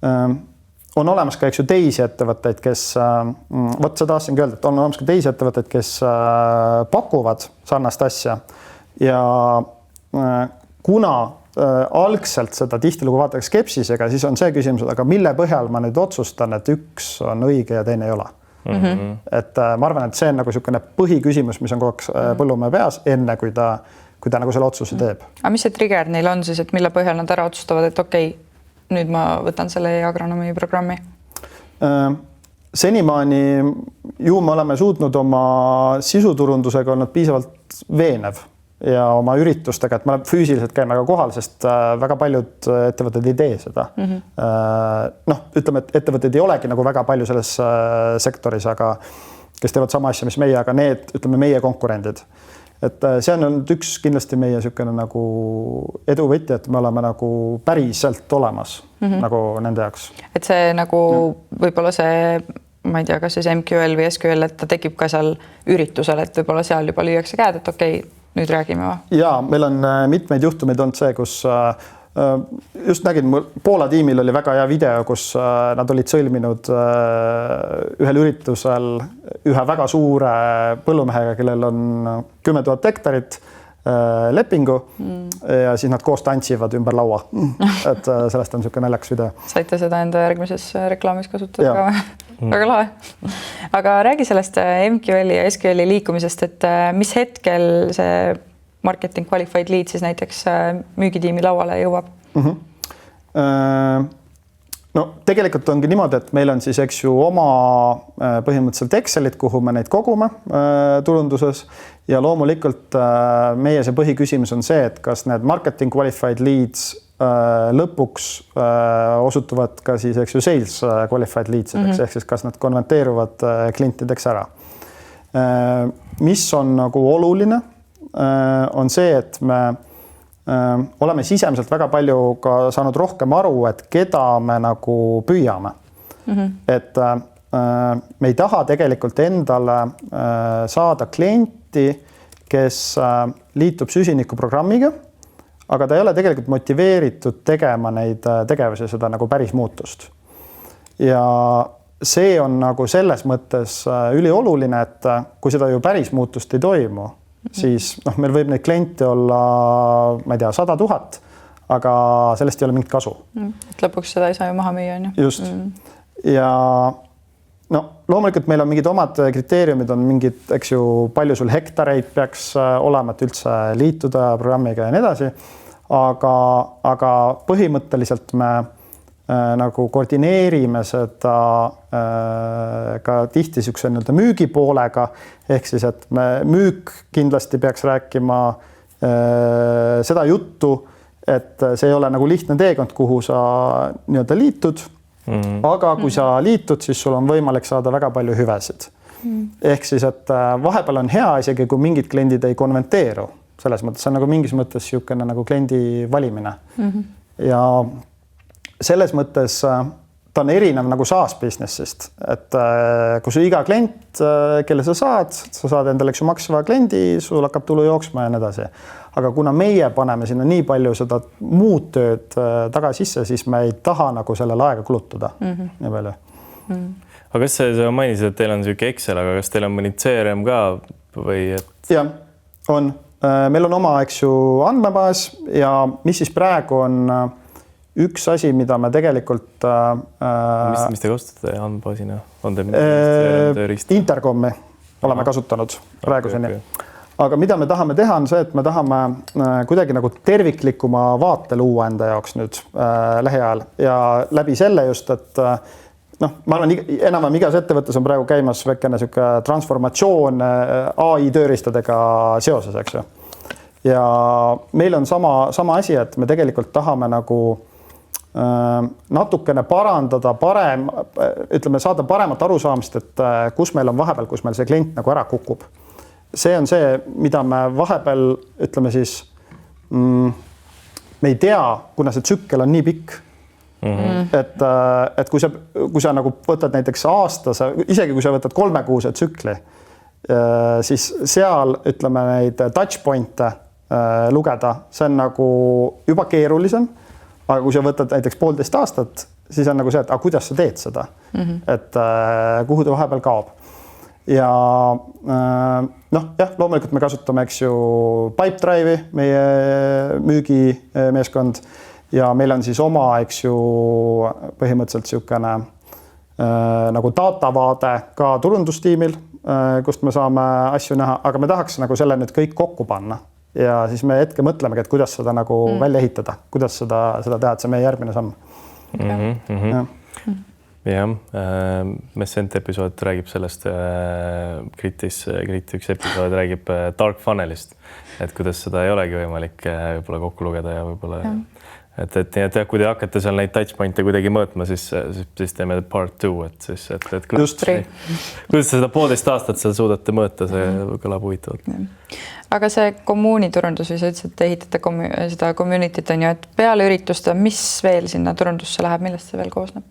Speaker 3: on olemas ka teisi ettevõtteid, kes... Vot seda tahtsingi öelda, et on olemas ka teisi ettevõtteid, kes pakuvad sarnast asja ja kuna algselt seda tihtilugu vaataks skepsisega, siis on see küsimus, aga mille põhjal ma nüüd otsustan, et üks on õige ja teine ei ole. Et ma arvan, et see on nagu niisugune põhiküsimus, mis on kogu aeg põllumehe peas, enne kui ta nagu selle otsuse teeb.
Speaker 2: Aga mis see trigger neil on siis, et mille põhjal nad ära otsustavad, et okei, nüüd ma võtan selle agronomi programmi?
Speaker 3: Senimaani ju me oleme suutnud oma sisuturundusega olnud piisavalt veenev ja oma üritustega, et me füüsiliselt käime ka kohal, sest väga paljud ettevõtted ei tee seda. Ütleme, et ettevõtted ei olegi nagu väga palju selles sektoris, aga kes teevad sama asja, mis meie, aga need, ütleme, meie konkurendid. Et see on olnud üks kindlasti meie niisugune nagu eduvõtja, et me oleme nagu päriselt olemas nagu nende jaoks. Et
Speaker 2: see nagu võib-olla see, ma ei tea, kas siis MQL või SQL, et ta tekib ka seal üritusel, et võib-olla seal juba lüüakse käed, et okei, nüüd räägime va?
Speaker 3: Jaa, meil on mitmeid juhtumeid olnud see, kus just nägin, Poola tiimil oli väga hea video, kus nad olid sõlminud ühel üritusel ühe väga suure põllumehega, kellel on 10 000 hektarit lepingu ja siis nad koos tantsivad ümber laua. Et sellest on niisugune naljakas video.
Speaker 2: Saite seda enda järgmises reklaamis kasutada ka? Väga lahe. Aga räägi sellest MQL-i ja SQL-i liikumisest, et mis hetkel see marketing qualified lead siis näiteks müügitiimi lauale jõuab?
Speaker 3: No tegelikult ongi niimoodi, et meil on siis, eks ju, oma põhimõtteliselt Excelit, kuhu me neid kogume turunduses ja loomulikult meie see põhiküsimus on see, et kas need marketing qualified leads lõpuks osutuvad ka siis, eks ju, sales qualified leadsideks, ehk siis kas nad konverteeruvad klientideks ära. Mis on nagu oluline, on see, et me oleme sisemiselt väga palju ka saanud rohkem aru, et keda me nagu püüame. Et me ei taha tegelikult endale saada klienti, kes liitub süsinikuprogrammiga, aga ta ei ole tegelikult motiveeritud tegema neid tegevusi, seda nagu päris muutust. Ja see on nagu selles mõttes ülioluline, et kui seda ju päris muutust ei toimu, siis meil võib neid kliente olla, ma ei tea, 100 000, aga sellest ei ole mingit kasu.
Speaker 2: Et lõpuks seda ei saa ju maha müüa, on ju.
Speaker 3: Just. Ja loomulikult meil on mingid omad kriteeriumid, on mingid, eks ju, palju sul hektareid peaks olema, et üldse liituda programmiga ja nii edasi. Aga põhimõtteliselt me nagu koordineerime seda ka tihti niisuguse nii-öelda müügipoolega, ehk siis, et müük kindlasti peaks rääkima seda juttu, et see ei ole nagu lihtne teekond, kuhu sa nii-öelda liitud, aga kui sa liitud, siis sul on võimalik saada väga palju hüvesid. Ehk siis, et vahepeal on hea isegi, kui mingid kliendid ei konverteeru, selles mõttes, see on nagu mingis mõttes niisugune nagu kliendi valimine. Ja selles mõttes ta on erinev nagu SaaS businessist, et kui su iga klient, kelle sa saad endale maksva kliendi, sul hakkab tulu jooksma ja nii edasi. Aga kuna meie paneme sinna nii palju seda muud tööd taga sisse, siis me ei taha nagu sellele aega kulutada nii palju.
Speaker 1: Aga kas sa mainisid, et teil on niisugune Excel, aga kas teil on mõni CRM ka või et...
Speaker 3: Ja, on. Meil on oma, eks ju, andmebaas ja mis siis praegu on üks asi, mida me tegelikult...
Speaker 1: Mis te kasutate andmebaasina? On teil
Speaker 3: Intercomi oleme kasutanud praeguseni. Aga mida me tahame teha, on see, et me tahame kuidagi nagu terviklikuma vaate luua enda jaoks nüüd lähiajal ja läbi selle just, et ma olen enam igas ettevõttes on praegu käimas väikene niisugune transformatsioon AI tööriistadega seoses, eks ju. Ja meil on sama asi, et me tegelikult tahame nagu natukene parandada saada paremat arusaamist, et kus meil on vahepeal, kus meil see klient nagu ära kukub. See on see, mida me vahepeal, ütleme siis, me ei tea, kuna see tsükkel on nii pikk, et kui sa nagu võtad näiteks aastas, isegi kui sa võtad 3-kuuse tsükli, siis seal, ütleme, neid touchpointe lugeda, see on nagu juba keerulisem. Aga kui sa võtad näiteks 1,5 aastat, siis on nagu see, et kuidas sa teed seda, et kuhu ta vahepeal kaob. Ja loomulikult me kasutame, eks ju, Pipedrive'i, meie müügimeeskond ja meil on siis oma, eks ju, põhimõtteliselt niisugune nagu datavaade ka turundustiimil, kust me saame asju näha, aga me tahaks nagu selle nüüd kõik kokku panna. Ja siis me hetke mõtlemegi, et kuidas seda nagu välja ehitada, kuidas seda teha, et see meie järgmine samm.
Speaker 1: Jah, Messent episood räägib sellest, Kriti üks episood räägib Dark Funnelist, et kuidas seda ei olegi võimalik võib-olla kokku lugeda ja võib-olla... Et kui te hakkate seal neid touchpointe kuidagi mõõtma, siis teeme part 2, et siis, et kuidas seda 1,5 aastat seal suudate mõõta, see kõlab huvitavalt.
Speaker 2: Aga see kommuuniturundus, või sa ütlesid, et ehitate seda community't, on ju, et peale ürituste, mis veel sinna turundusse läheb, millest see veel koosneb?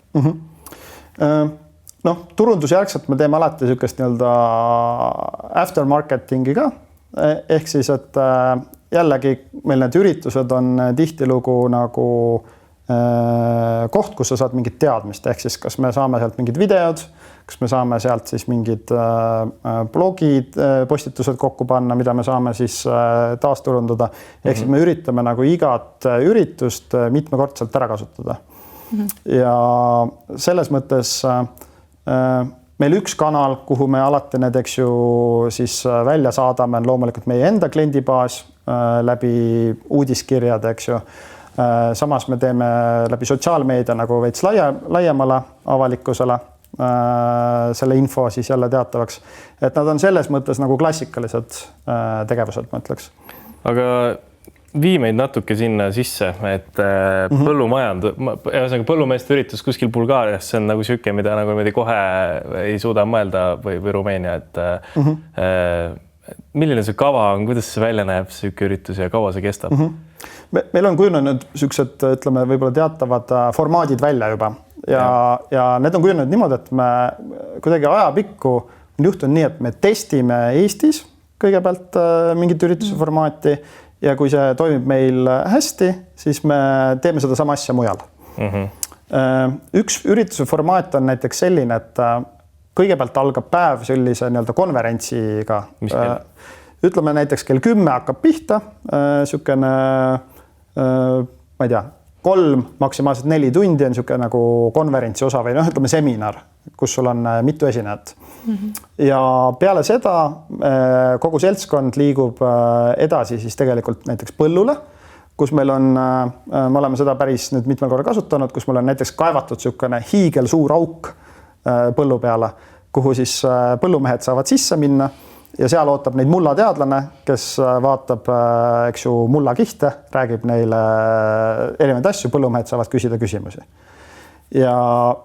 Speaker 3: Turundusjärgselt me teeme alati niisugust nii-öelda aftermarketingi ka, ehk siis, et jällegi meil need üritused on tihtilugu nagu koht, kus sa saad mingit teadmist, ehk siis kas me saame sealt mingid videod, kas me saame sealt siis mingid blogid, postitused kokku panna, mida me saame siis taasturundada. Ehk siis me üritame nagu igat üritust mitmekordselt ära kasutada. Ja selles mõttes meil üks kanal, kuhu me alati need, eks ju, siis välja saadame, on loomulikult meie enda kliendibaas läbi uudiskirjad, eks ju. Samas me teeme läbi sotsiaalmeedia nagu veits laiemale avalikkusele selle info siis jälle teatavaks. Et nad on selles mõttes nagu klassikalised tegevused, ma ütleks.
Speaker 1: Aga vii meid natuke sinna sisse, et põllumeeste üritus kuskil Bulgaarias, see on nagu siuke, mida nagu kohe ei suuda mõelda või Rumeenia, et milline see kava on, kuidas see välja näeb, siuke üritus ja kaua see kestab?
Speaker 3: Meil on kujunenud siuksed, ütleme, võib-olla teatavad formaadid välja juba ja need on kujunenud niimoodi, et me kuidagi ajapikku on juhtunud nii, et me testime Eestis kõigepealt mingit ürituse formaati ja kui see toimib meil hästi, siis me teeme seda sama asja mujal. Üks ürituse formaat on näiteks selline, et kõigepealt algab päev sellise nii-öelda konverentsiga. Ütleme näiteks kell 10 hakkab pihta, siukene, ma ei tea, 3, maksimaalselt 4 tundi on siuke nagu konverentsi osa või ütleme seminar, kus sul on mitu esinejat. Ja peale seda kogu seltskond liigub edasi siis tegelikult näiteks põllule, kus meil on, me oleme seda päris nüüd mitmel korral kasutanud, kus meil on näiteks kaevatud siukene hiigel suur auk põllu peale, kuhu siis põllumehed saavad sisse minna ja seal ootab neid mullateadlane, kes vaatab, eks ju, mullakihte, räägib neile erinevaid asju, põllumehed saavad küsida küsimusi. Ja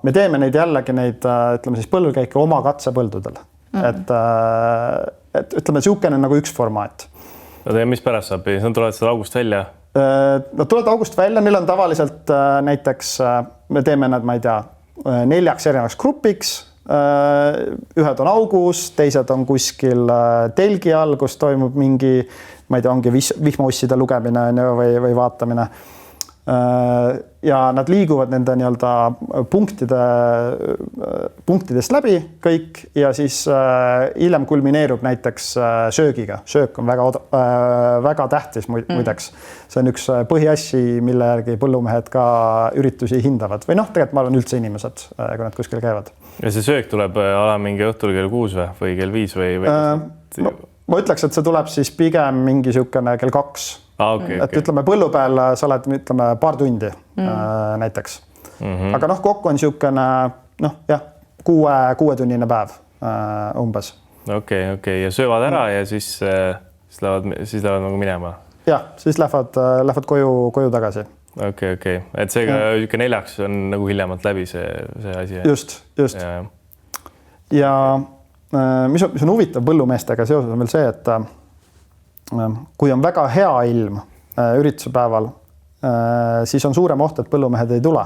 Speaker 3: me teeme neid jällegi neid, ütleme siis põllukäike oma katsepõldudel. Et ütleme, siukene nagu üks formaat.
Speaker 1: Ja mis pärast saab? Nad tulevad seda august välja?
Speaker 3: Nad tulevad august välja, neil on tavaliselt näiteks, me teeme nad, ma ei tea, 4 erinevaks grupiks. Ühed on augus, teised on kuskil telgi all, kus toimub mingi, ma ei tea, ongi vihmausside lugemine või vaatamine. Ja nad liiguvad nende nii-öelda punktidest läbi kõik ja siis hiljem kulmineerub näiteks söögiga. Söök on väga tähtis muideks. See on üks põhiassi, mille järgi põllumehed ka üritusi hindavad. Või tegelikult ma olen üldse inimesed, kui nad kuskil käivad.
Speaker 1: Ja see söök tuleb mingi õhtul kell 6 või kell 5 või?
Speaker 3: Ma ütleks, et see tuleb siis pigem mingi siukene kell 2. Et ütleme põllu peal sa oled, ütleme, paar tundi näiteks. Aga kokku on siukene, jah, 6-tunnine päev umbes.
Speaker 1: Okei. Ja söövad ära ja siis lähevad nagu minema?
Speaker 3: Jah, siis lähevad koju tagasi.
Speaker 1: Okei. Et seega 4 on nagu hiljemalt läbi see asi?
Speaker 3: Just. Ja mis on huvitav põllumeestega seoses on veel see, et kui on väga hea ilm ürituse päeval, siis on suurem oht, et põllumehed ei tule.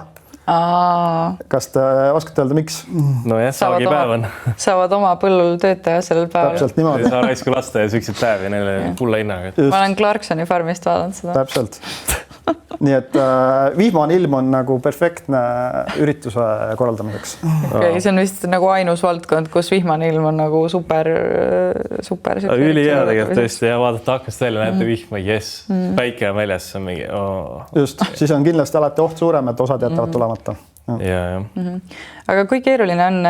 Speaker 3: Kas te oskate öelda, miks?
Speaker 1: No jah, saagipäev on.
Speaker 2: Saavad oma põllul töötaja sellel päeval.
Speaker 3: Täpselt niimoodi.
Speaker 1: Saa raisku lasta ja süksid päev ja neile kulla hinnaga.
Speaker 2: Ma olen Clarksoni farmist vaadanud seda.
Speaker 3: Täpselt. Nii et vihmane ilm on nagu perfektne ürituse korraldamiseks.
Speaker 2: See on vist nagu ainus valdkond, kus vihmane ilm on nagu super.
Speaker 1: Üli hea tegelikult tõesti ja vaadata hakast välja, näete vihma, yes. Päike on väljas, see on mingi.
Speaker 3: Just, siis on kindlasti alati oht suurem, et osad jätavad tulemata.
Speaker 2: Aga kui keeruline on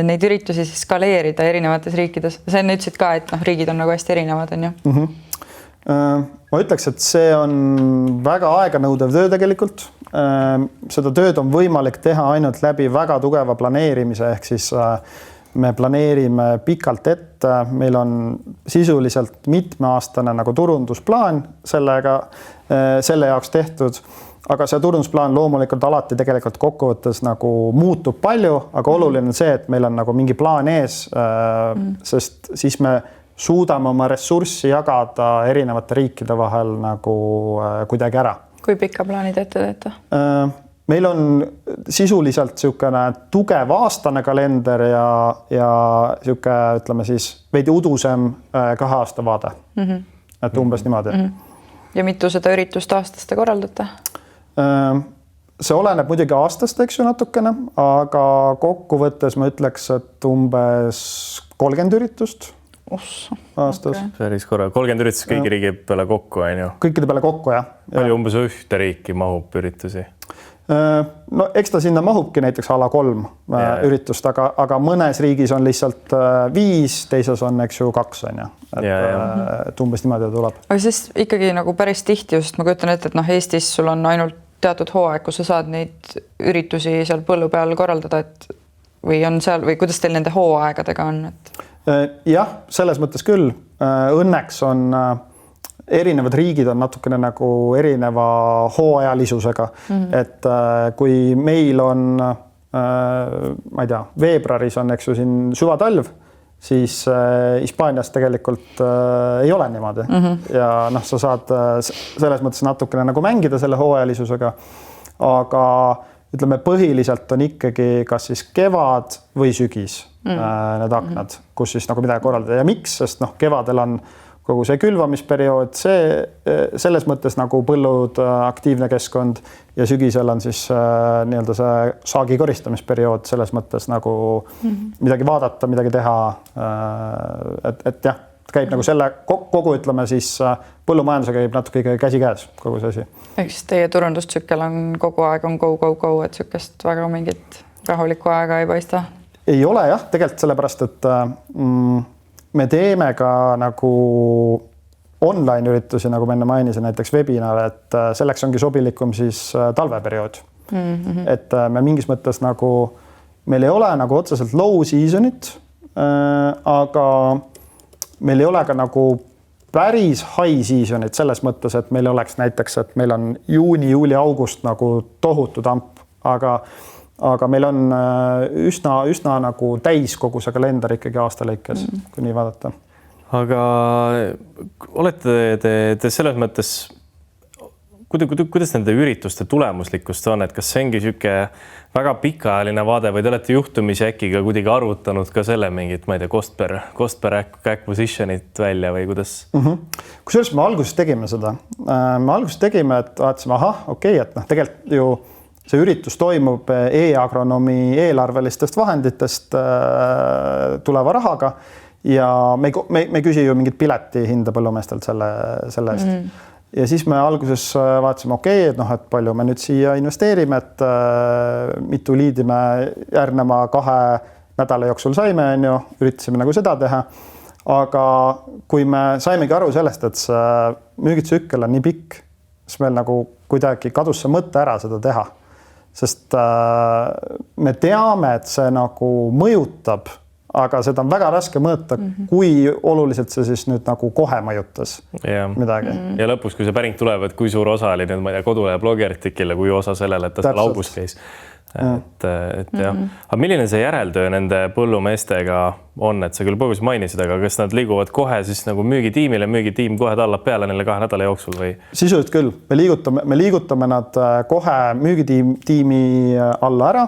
Speaker 2: neid üritusi siis skaleerida erinevates riikides? Sa enne ütlesid ka, et riigid on nagu hästi erinevad, on ju?
Speaker 3: Ma ütleks, et see on väga aeganõudev töö tegelikult. Seda tööd on võimalik teha ainult läbi väga tugeva planeerimise, ehk siis me planeerime pikalt ette, meil on sisuliselt mitmeaastane nagu turundusplaan selle jaoks tehtud, aga see turundusplaan loomulikult alati tegelikult kokkuvõttes nagu muutub palju, aga oluline on see, et meil on nagu mingi plaan ees, sest siis me suudame oma ressurssi jagada erinevate riikide vahel nagu kuidagi ära.
Speaker 2: Kui pikka plaanid ette teete?
Speaker 3: Meil on sisuliselt siukene tugev aastane kalender ja siuke, ütleme siis, veidi udusem 2 aasta vaade. Et umbes niimoodi.
Speaker 2: Ja mitu seda üritust aastast te korraldate?
Speaker 3: See oleneb muidugi aastast, eks ju natukene, aga kokkuvõttes ma ütleks, et umbes 30 üritust aastas.
Speaker 1: Päris korra. 30 üritus kõigi riigi peale kokku, on ju?
Speaker 3: Kõikide peale kokku, jah.
Speaker 1: Palju umbes ühte riiki mahub üritusi?
Speaker 3: No eks ta sinna mahubki näiteks a la 3 üritust, aga mõnes riigis on lihtsalt 5, teises on, eks ju, 2 on ju. Et umbes niimoodi tuleb.
Speaker 2: Aga siis ikkagi nagu päris tihti just ma kujutan ette, et Eestis sul on ainult teatud hooaeg, kus sa saad neid üritusi seal põllu peal korraldada, et või on seal või kuidas teil nende hooaegadega on?
Speaker 3: Jah, selles mõttes küll. Õnneks on erinevad riigid on natukene nagu erineva hooajalisusega, et kui meil on, ma ei tea, veebruaris on, eks ju, siin süvatalv, siis Hispaanias tegelikult ei ole niimoodi. Ja sa saad selles mõttes natukene nagu mängida selle hooajalisusega, aga ütleme, põhiliselt on ikkagi kas siis kevad või sügis need aknad, kus siis nagu midagi korraldada. Ja miks? Sest kevadel on kogu see külvamisperiood, selles mõttes nagu põllud aktiivne keskkond ja sügisel on siis nii-öelda see saagi koristamisperiood selles mõttes nagu midagi vaadata, midagi teha. Et jah, käib nagu selle kogu, ütleme siis põllumajanduse käib natuke käsi käes kogu see asi.
Speaker 2: Ehk siis teie turundustsükkel on kogu aeg on go, et sükest väga mingit rahulikku aega ei paista?
Speaker 3: Ei ole jah, tegelikult sellepärast, et me teeme ka nagu online üritusi, nagu ma enne mainisin, näiteks webinare, et selleks ongi sobilikum siis talveperiood. Et me mingis mõttes nagu, meil ei ole nagu otseselt low seasonit, aga meil ei ole ka nagu päris high seasonit selles mõttes, et meil oleks näiteks, et meil on juuni, juuli, august nagu tohutu tamp, aga meil on üsna nagu täis kogu see kalender ikkagi aasta lõikes, kui nii vaadata.
Speaker 1: Aga olete te selles mõttes, kuidas nende ürituste tulemuslikkust on, et kas see ongi siuke väga pikaajaline vaade või te olete juhtumisi äkki ka kuidagi arvutanud ka selle mingit, ma ei tea, cost per acquisitionit välja või kuidas?
Speaker 3: Kusjuures me alguses tegime seda. Me alguses tegime, et vaatasime, et tegelikult ju see üritus toimub e-agronoomi eelarvelistest vahenditest tuleva rahaga ja me küsi ju mingit pileti hinda põllumeestelt selle eest. Ja siis me alguses vaatasime, et palju me nüüd siia investeerime, et mitu liidi me järgneva 2 nädala jooksul saime, üritasime nagu seda teha. Aga kui me saimegi aru sellest, et see müügitsükkel on nii pikk, siis meil nagu kuidagi kadus see mõte ära seda teha. Sest me teame, et see nagu mõjutab, aga seda on väga raske mõõta, kui oluliselt see siis nüüd nagu kohe mõjutas midagi.
Speaker 1: Ja lõpus, kui see päring tuleb, et kui suur osa oli nüüd, ma ei tea, kodulehe blogiartikil ja kui osa sellele, et ta seal august käis. Et jah. Aga milline see järeltöö nende põllumeestega on, et sa küll põhjus mainisid, aga kas nad liiguvad kohe siis nagu müügitiimile, müügitiim kohe tallab peale neile 2 nädala jooksul või?
Speaker 3: Sisuliselt küll. Me liigutame nad kohe müügitiimi alla ära.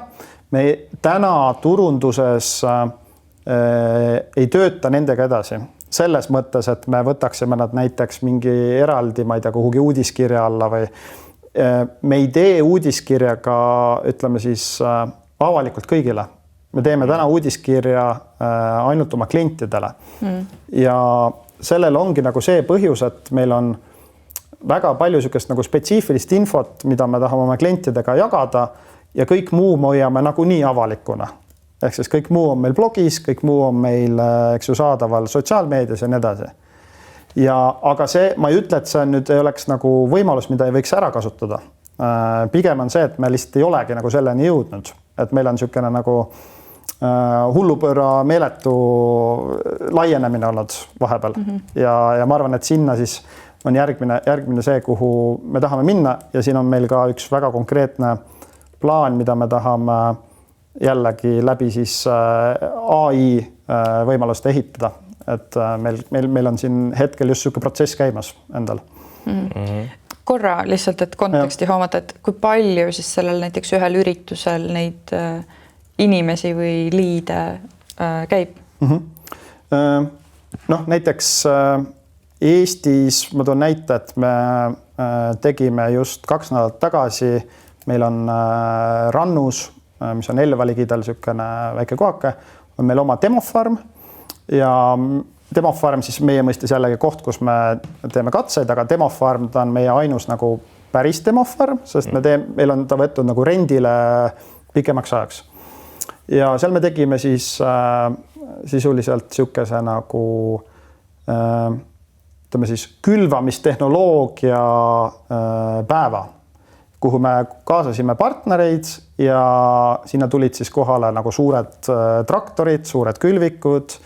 Speaker 3: Me täna turunduses ei tööta nendega edasi. Selles mõttes, et me võtaksime nad näiteks mingi eraldi, ma ei tea, kuhugi uudiskirja alla või me ei tee uudiskirjaga, ütleme siis avalikult kõigile. Me teeme täna uudiskirja ainult oma klientidele. Ja sellel ongi nagu see põhjus, et meil on väga palju sükest nagu spetsiifilist infot, mida me tahame oma klientidega jagada ja kõik muu me hoiame nagu nii avalikuna. Ehk siis kõik muu on meil blogis, kõik muu on meil, eks ju, saadaval sotsiaalmeedias ja nii edasi. Aga see, ma ei ütle, et see nüüd ei oleks nagu võimalus, mida ei võiks ära kasutada. Pigem on see, et me lihtsalt ei olegi nagu selleni jõudnud. Et meil on niisugune nagu hullupööra meeletu laienemine olnud vahepeal. Ja ma arvan, et sinna siis on järgmine see, kuhu me tahame minna ja siin on meil ka üks väga konkreetne plaan, mida me tahame jällegi läbi siis AI võimalust ehitada. Et meil on siin hetkel just siuke protsess käimas endal.
Speaker 2: Korra lihtsalt, et konteksti hoomata, et kui palju siis sellel näiteks ühel üritusel neid inimesi või liide käib? Näiteks Eestis, ma toon näite, et me tegime just 2 nädalat tagasi, meil on Rannus, mis on Elva ligidal niisugune väike kohake, on meil oma demofarm ja demofarm siis meie mõistes jällegi koht, kus me teeme katseid, aga demofarm ta on meie ainus nagu
Speaker 3: päris demofarm, sest meil on ta võetud nagu rendile pikemaks ajaks. Ja seal me tegime siis sisuliselt niisuguse nagu ütleme siis külvamistehnoloogia päeva, kuhu me kaasasime partnereid ja sinna tulid siis kohale nagu suured traktorid, suured külvikud,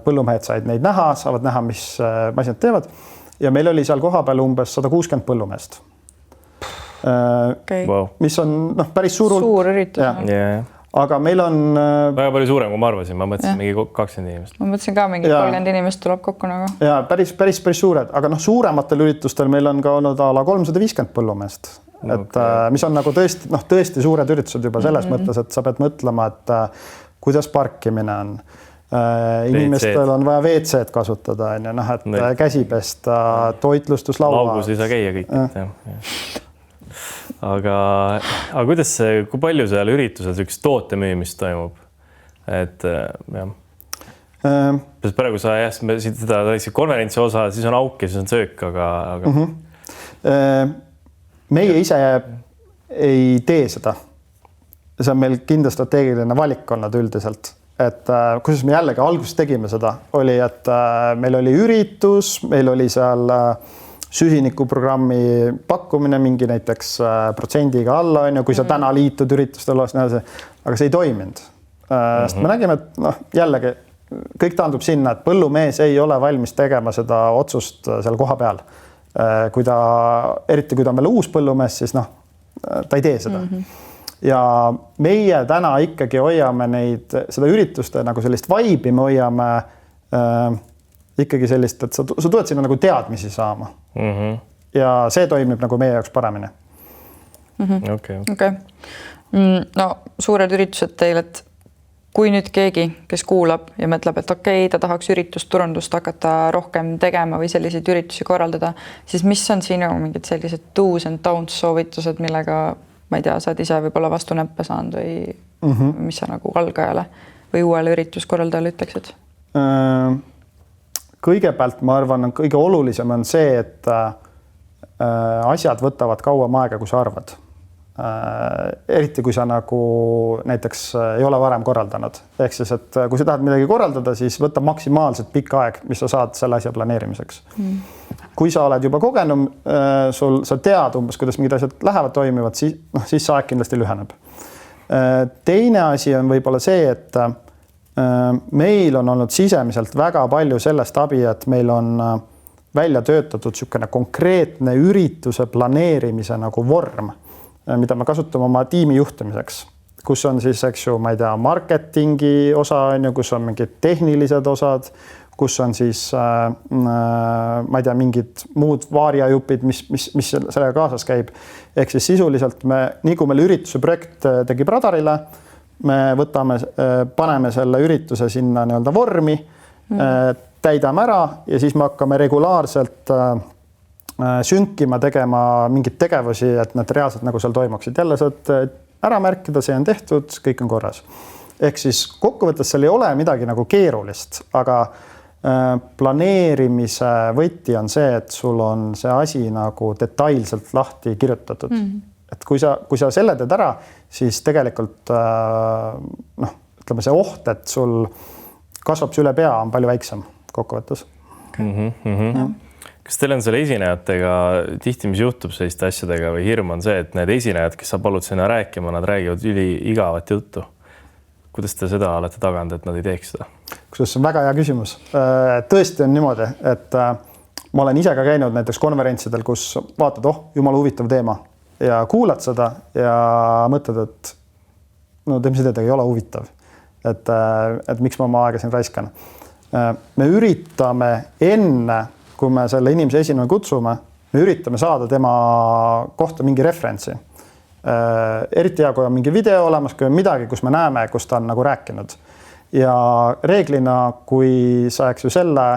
Speaker 3: põllumehed said neid näha, saavad näha, mis masinad teevad ja meil oli seal kohapeal umbes 160 põllumeest.
Speaker 2: Wow.
Speaker 3: Mis on päris suur
Speaker 2: üritus.
Speaker 3: Aga meil on
Speaker 1: väga palju suurem, kui ma arvasin, ma mõtlesin mingi 20 inimest.
Speaker 2: Ma mõtlesin ka mingi 30 inimest tuleb kokku nagu.
Speaker 3: Ja päris suured, aga suurematel üritustel meil on ka olnud ala 350 põllumeest, et mis on nagu tõesti suured üritused juba selles mõttes, et sa pead mõtlema, et kuidas parkimine on. Inimestel on vaja WC-d kasutada, et käsi pesta, toitlustuslaua.
Speaker 1: Laugus ei saa käia kõik. Aga kuidas kui palju seal üritusel üks toote müümist toimub? Et jah. Praegu sa seda konverentsi osa, siis on auk ja siis on söök, aga...
Speaker 3: Meie ise ei tee seda. See on meil kindlasti strateegiline valik olnud üldiselt. Et kuidas me jällegi alguses tegime seda, oli, et meil oli üritus, meil oli seal... sühinikuprogrammi pakkumine mingi näiteks protsendiga alla, kui sa täna liitud üritustel olas, aga see ei toiminud. Sest me nägime, et jällegi kõik taandub sinna, et põllumees ei ole valmis tegema seda otsust seal koha peal. Eriti kui ta on veel uus põllumees, siis ta ei tee seda. Ja meie täna ikkagi hoiame seda ürituste nagu sellist vaibi, me hoiame ikkagi sellist, et sa tuled sinna nagu teadmisi saama. Ja see toimib nagu meie jaoks paremini.
Speaker 2: Okay. No suured üritused teil, et kui nüüd keegi, kes kuulab ja mõtleb, et okei, ta tahaks üritusturundust hakata rohkem tegema või selliseid üritusi korraldada, siis mis on sinu mingid sellised do's and don'ts soovitused, millega, ma ei tea, sa oled ise võib-olla vastu näppe saanud või mis sa nagu algajale või uuele ürituskorraldajale ütleksid?
Speaker 3: Kõigepealt ma arvan, kõige olulisem on see, et asjad võtavad kauem aega, kui sa arvad. Eriti kui sa nagu näiteks ei ole varem korraldanud. Ehk siis, et kui sa tahad midagi korraldada, siis võta maksimaalselt pikk aeg, mis sa saad selle asja planeerimiseks. Kui sa oled juba kogenum, sa tead umbes, kuidas mingid asjad lähevad, toimivad, siis see aeg kindlasti lüheneb. Teine asi on võib-olla see, et meil on olnud sisemiselt väga palju sellest abi, et meil on välja töötatud niisugune konkreetne ürituse planeerimise nagu vorm, mida me kasutame oma tiimi juhtimiseks, kus on siis, eks ju, ma ei tea, marketingi osa, kus on mingid tehnilised osad, kus on siis, ma ei tea, mingid muud vaariajupid, mis sellega kaasas käib. Ehk siis sisuliselt nii kui meil ürituse projekt tegi radarile, me paneme selle ürituse sinna nii-öelda vormi, täidame ära ja siis me hakkame regulaarselt sünkima, tegema mingid tegevusi, et need reaalselt nagu seal toimuksid. Jälle saad ära märkida, see on tehtud, kõik on korras. Ehk siis kokkuvõttes seal ei ole midagi nagu keerulist, aga planeerimise võti on see, et sul on see asi nagu detailselt lahti kirjutatud. Et kui sa selle teed ära, siis tegelikult ütleme see oht, et sul kasvab see üle pea, on palju väiksem kokkuvõttes.
Speaker 1: Kas teil on selle esinejatega tihti, mis juhtub selliste asjadega või hirm on see, et need esinejad, kes sa palud sinna rääkima, nad räägivad igavat juttu. Kuidas te seda olete taganud, et nad ei teeks seda?
Speaker 3: Kusjuures see on väga hea küsimus. Tõesti on niimoodi, et ma olen ise ka käinud näiteks konverentsidel, kus vaatad, jumala huvitav teema ja kuulad seda ja mõtled, et mis teedega ei ole huvitav. Et miks ma oma aega siin raiskan. Me üritame enne, kui me selle inimese esinema kutsume, me üritame saada tema kohta mingi referentsi. Eriti hea, kui on mingi video olemas, kui on midagi, kus me näeme, kus ta on nagu rääkinud. Ja reeglina, kui sa selle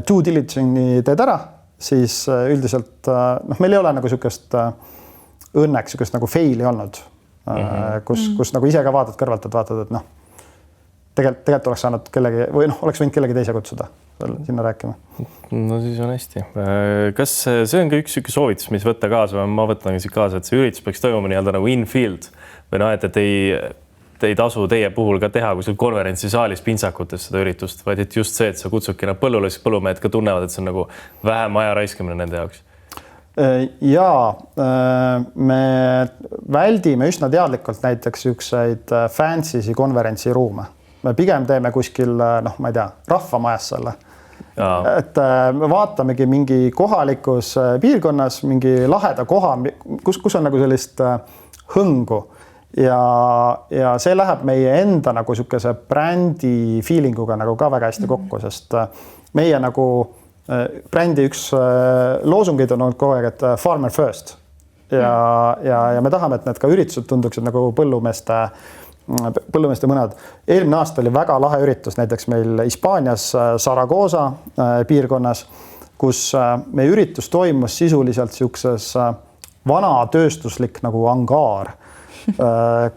Speaker 3: due diligence'i teed ära, siis üldiselt meil ei ole nagu õnneks nagu faili olnud, kus nagu ise ka vaatad kõrvalt, et vaatad, et tegelikult oleks saanud kellegi või oleks võinud kellegi teise kutsuda sinna rääkima.
Speaker 1: No siis on hästi. Kas see on ka üks soovitus, mis võtta kaasa, ma võtan siit kaasa, et see üritus peaks toimuma nii-öelda nagu in-field või et ei tasu teie puhul ka teha kuskil konverentsisaalis pintsakutes seda üritust, vaid et just see, et sa kutsudki nad põllule, siis põllumehed ka tunnevad, et see on nagu vähem aja raiskamine nende jaoks.
Speaker 3: Me väldime üsna teadlikult näiteks ükseid fancy'si konverentsiruume. Me pigem teeme kuskil, ma ei tea, rahvamajas selle. Et me vaatamegi mingi kohalikus piirkonnas, mingi laheda koha, kus on nagu sellist hõngu. Ja see läheb meie enda nagu sihukese brändi feelinguga nagu ka väga hästi kokku, sest meie nagu brändi üks loosungid on olnud kogu aeg, et farmer first. Ja me tahame, et need ka üritused tunduksid nagu põllumeeste mõned. Eelmine aasta oli väga lahe üritus, näiteks meil Hispaanias Zaragoza piirkonnas, kus meie üritus toimus sisuliselt sihukeses vana tööstuslik nagu angaar,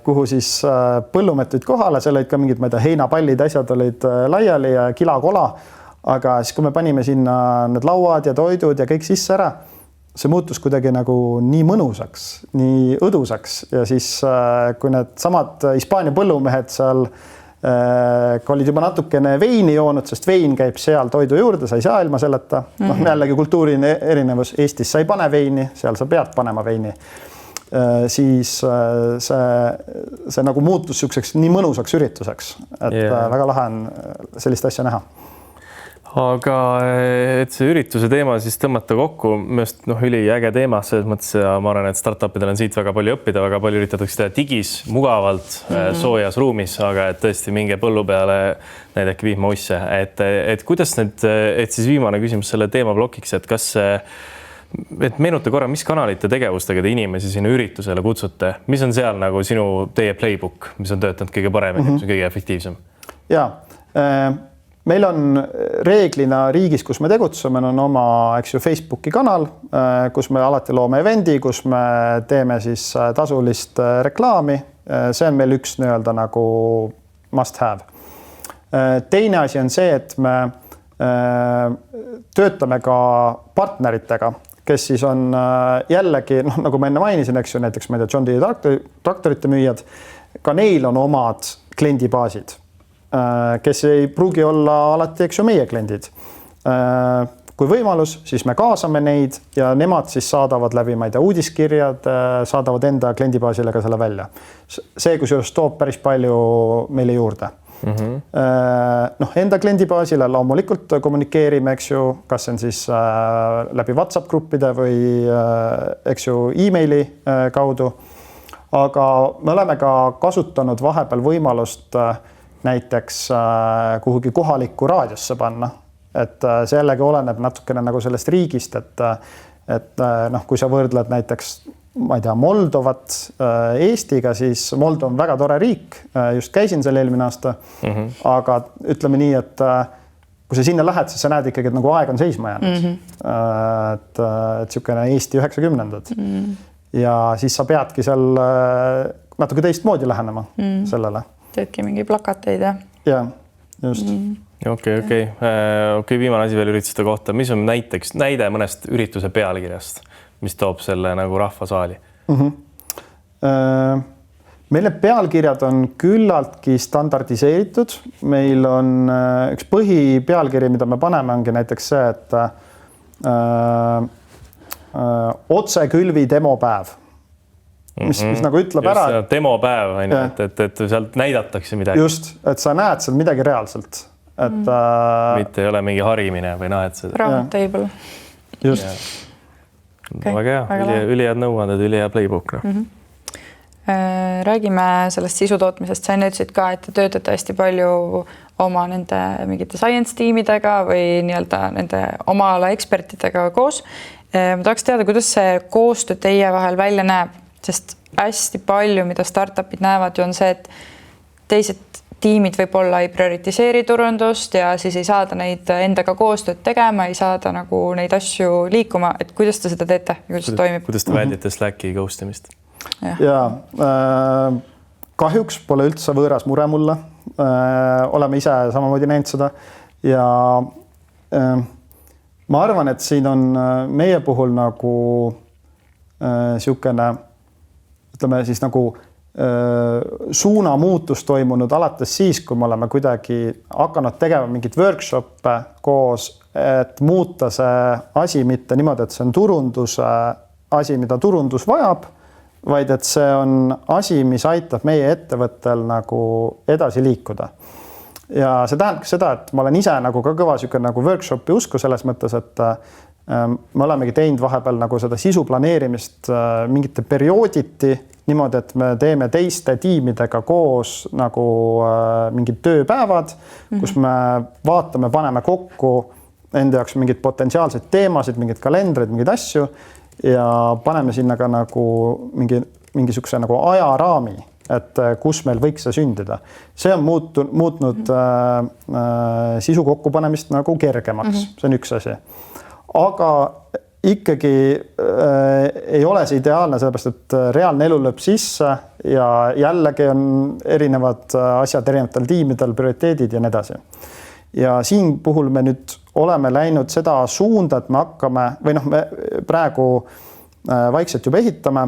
Speaker 3: kuhu siis põllumehed tulid kohale, seal olid ka mingid, ma ei tea, heinapallid, asjad olid laiali ja kilakola, aga siis kui me panime sinna need lauad ja toidud ja kõik sisse ära, see muutus kuidagi nagu nii mõnusaks, nii õdusaks ja siis kui need samad Hispaania põllumehed seal olid juba natukene veini joonud, sest vein käib seal toidu juurde, sa ei saa ilma selleta. Jällegi kultuuriline erinevus, Eestis sa ei pane veini, seal sa pead panema veini. Siis see nagu muutus siukseks nii mõnusaks ürituseks, et väga lahe on sellist asja näha.
Speaker 1: Aga et see ürituse teema siis tõmmata kokku, mõnest üliäge teema selles mõttes ja ma arvan, et startupidel on siit väga palju õppida, väga palju üritatakse teha digis, mugavalt, soojas ruumis, aga et tõesti minge põllu peale näidake vihmausse. Et kuidas need, et siis viimane küsimus selle teema blokiks, et kas et meenuta korra, mis kanalite tegevustega te inimesi sinna üritusele kutsute, mis on seal nagu teie playbook, mis on töötanud kõige paremini, mis on kõige efektiivsem?
Speaker 3: Jaa, meil on reeglina riigis, kus me tegutseme, on oma Facebooki kanal, kus me alati loome evendi, kus me teeme siis tasulist reklaami. See on meil üks nii-öelda nagu must have. Teine asi on see, et me töötame ka partneritega, kes siis on jällegi, nagu ma enne mainisin, eks ju, näiteks ma ei tea, John Deere traktorite müüjad, ka neil on omad kliendibaasid, kes ei pruugi olla alati, eks ju, meie kliendid. Kui võimalus, siis me kaasame neid ja nemad siis saadavad läbi, ma ei tea, uudiskirjad, saadavad enda kliendibaasile ka selle välja. See, kusjuures toob päris palju meile juurde. Enda kliendibaasile loomulikult kommunikeerime, eks ju, kas see on siis läbi WhatsApp gruppide või eks ju emaili kaudu, aga me oleme ka kasutanud vahepeal võimalust näiteks kuhugi kohalikku raadiosse panna, et see jällegi oleneb natukene nagu sellest riigist, et kui sa võrdled näiteks ma ei tea, Moldovat Eestiga, siis Moldova on väga tore riik, just käisin seal eelmine aasta, aga ütleme nii, et kui sa sinna lähed, siis sa näed ikkagi, et nagu aeg on seisma jäänud. Et sihukene Eesti 90-ndad. Ja siis sa peadki seal natuke teistmoodi lähenema sellele.
Speaker 2: Teedki mingi plakateid, jah?
Speaker 3: Ja, just.
Speaker 1: Okei, viimane asi veel üritiste kohta. Mis on näide mõnest ürituse pealkirjast, mis toob selle nagu rahvasaali?
Speaker 3: Meile pealkirjad on küllaltki standardiseeritud. Meil on üks põhipealkiri, mida me paneme, ongi näiteks see, et otsekülvi demopäev. Mis nagu ütleb ära.
Speaker 1: Just demopäev, et sealt näidatakse midagi.
Speaker 3: Just, et sa näed seal midagi reaalselt.
Speaker 1: Mitte ei ole mingi harimine või et see...
Speaker 2: Roundtable.
Speaker 3: Just.
Speaker 1: Väga hea, ülihead nõuanded, ülihea playbook.
Speaker 2: Räägime sellest sisutootmisest. Sa enne ütlesid ka, et te töötate hästi palju oma nende mingite science tiimidega või nii-öelda nende oma ala ekspertidega koos. Ma tahaks teada, kuidas see koostöö teie vahel välja näeb, sest hästi palju, mida startupid näevad, on see, et teised tiimid võib-olla ei prioritiseeri turundust ja siis ei saada neid endaga koostööd tegema, ei saada nagu neid asju liikuma, et kuidas te seda teete ja kuidas see toimib?
Speaker 1: Kuidas te väldite Slacki ghostimist?
Speaker 3: Ja kahjuks pole üldse võõras mure mulle. Oleme ise samamoodi näinud seda ja ma arvan, et siin on meie puhul nagu siukene, ütleme siis nagu suunamuutus toimunud alates siis, kui me oleme kuidagi hakanud tegema mingit workshop'e koos, et muuta see asi mitte niimoodi, et see on turunduse asi, mida turundus vajab, vaid et see on asi, mis aitab meie ettevõttel nagu edasi liikuda. Ja see tähendab seda, et ma olen ise nagu ka kõva nagu workshopi usku selles mõttes, et me olemegi teinud vahepeal nagu seda sisu planeerimist mingite periooditi niimoodi, et me teeme teiste tiimidega koos nagu mingid tööpäevad, kus me vaatame, paneme kokku enda jaoks mingid potentsiaalseid teemasid, mingid kalendrid, mingeid asju ja paneme sinna ka nagu mingisuguse nagu ajaraami, et kus meil võiks see sündida. See on muutnud sisu kokkupanemist nagu kergemaks. See on üks asi. Aga ikkagi ei ole see ideaalne, sellepärast, et reaalne elu lööb sisse ja jällegi on erinevad asjad erinevatel tiimidel, prioriteedid ja nii edasi. Ja siin puhul me nüüd oleme läinud seda suunda, et me hakkame, või me praegu vaikselt juba ehitame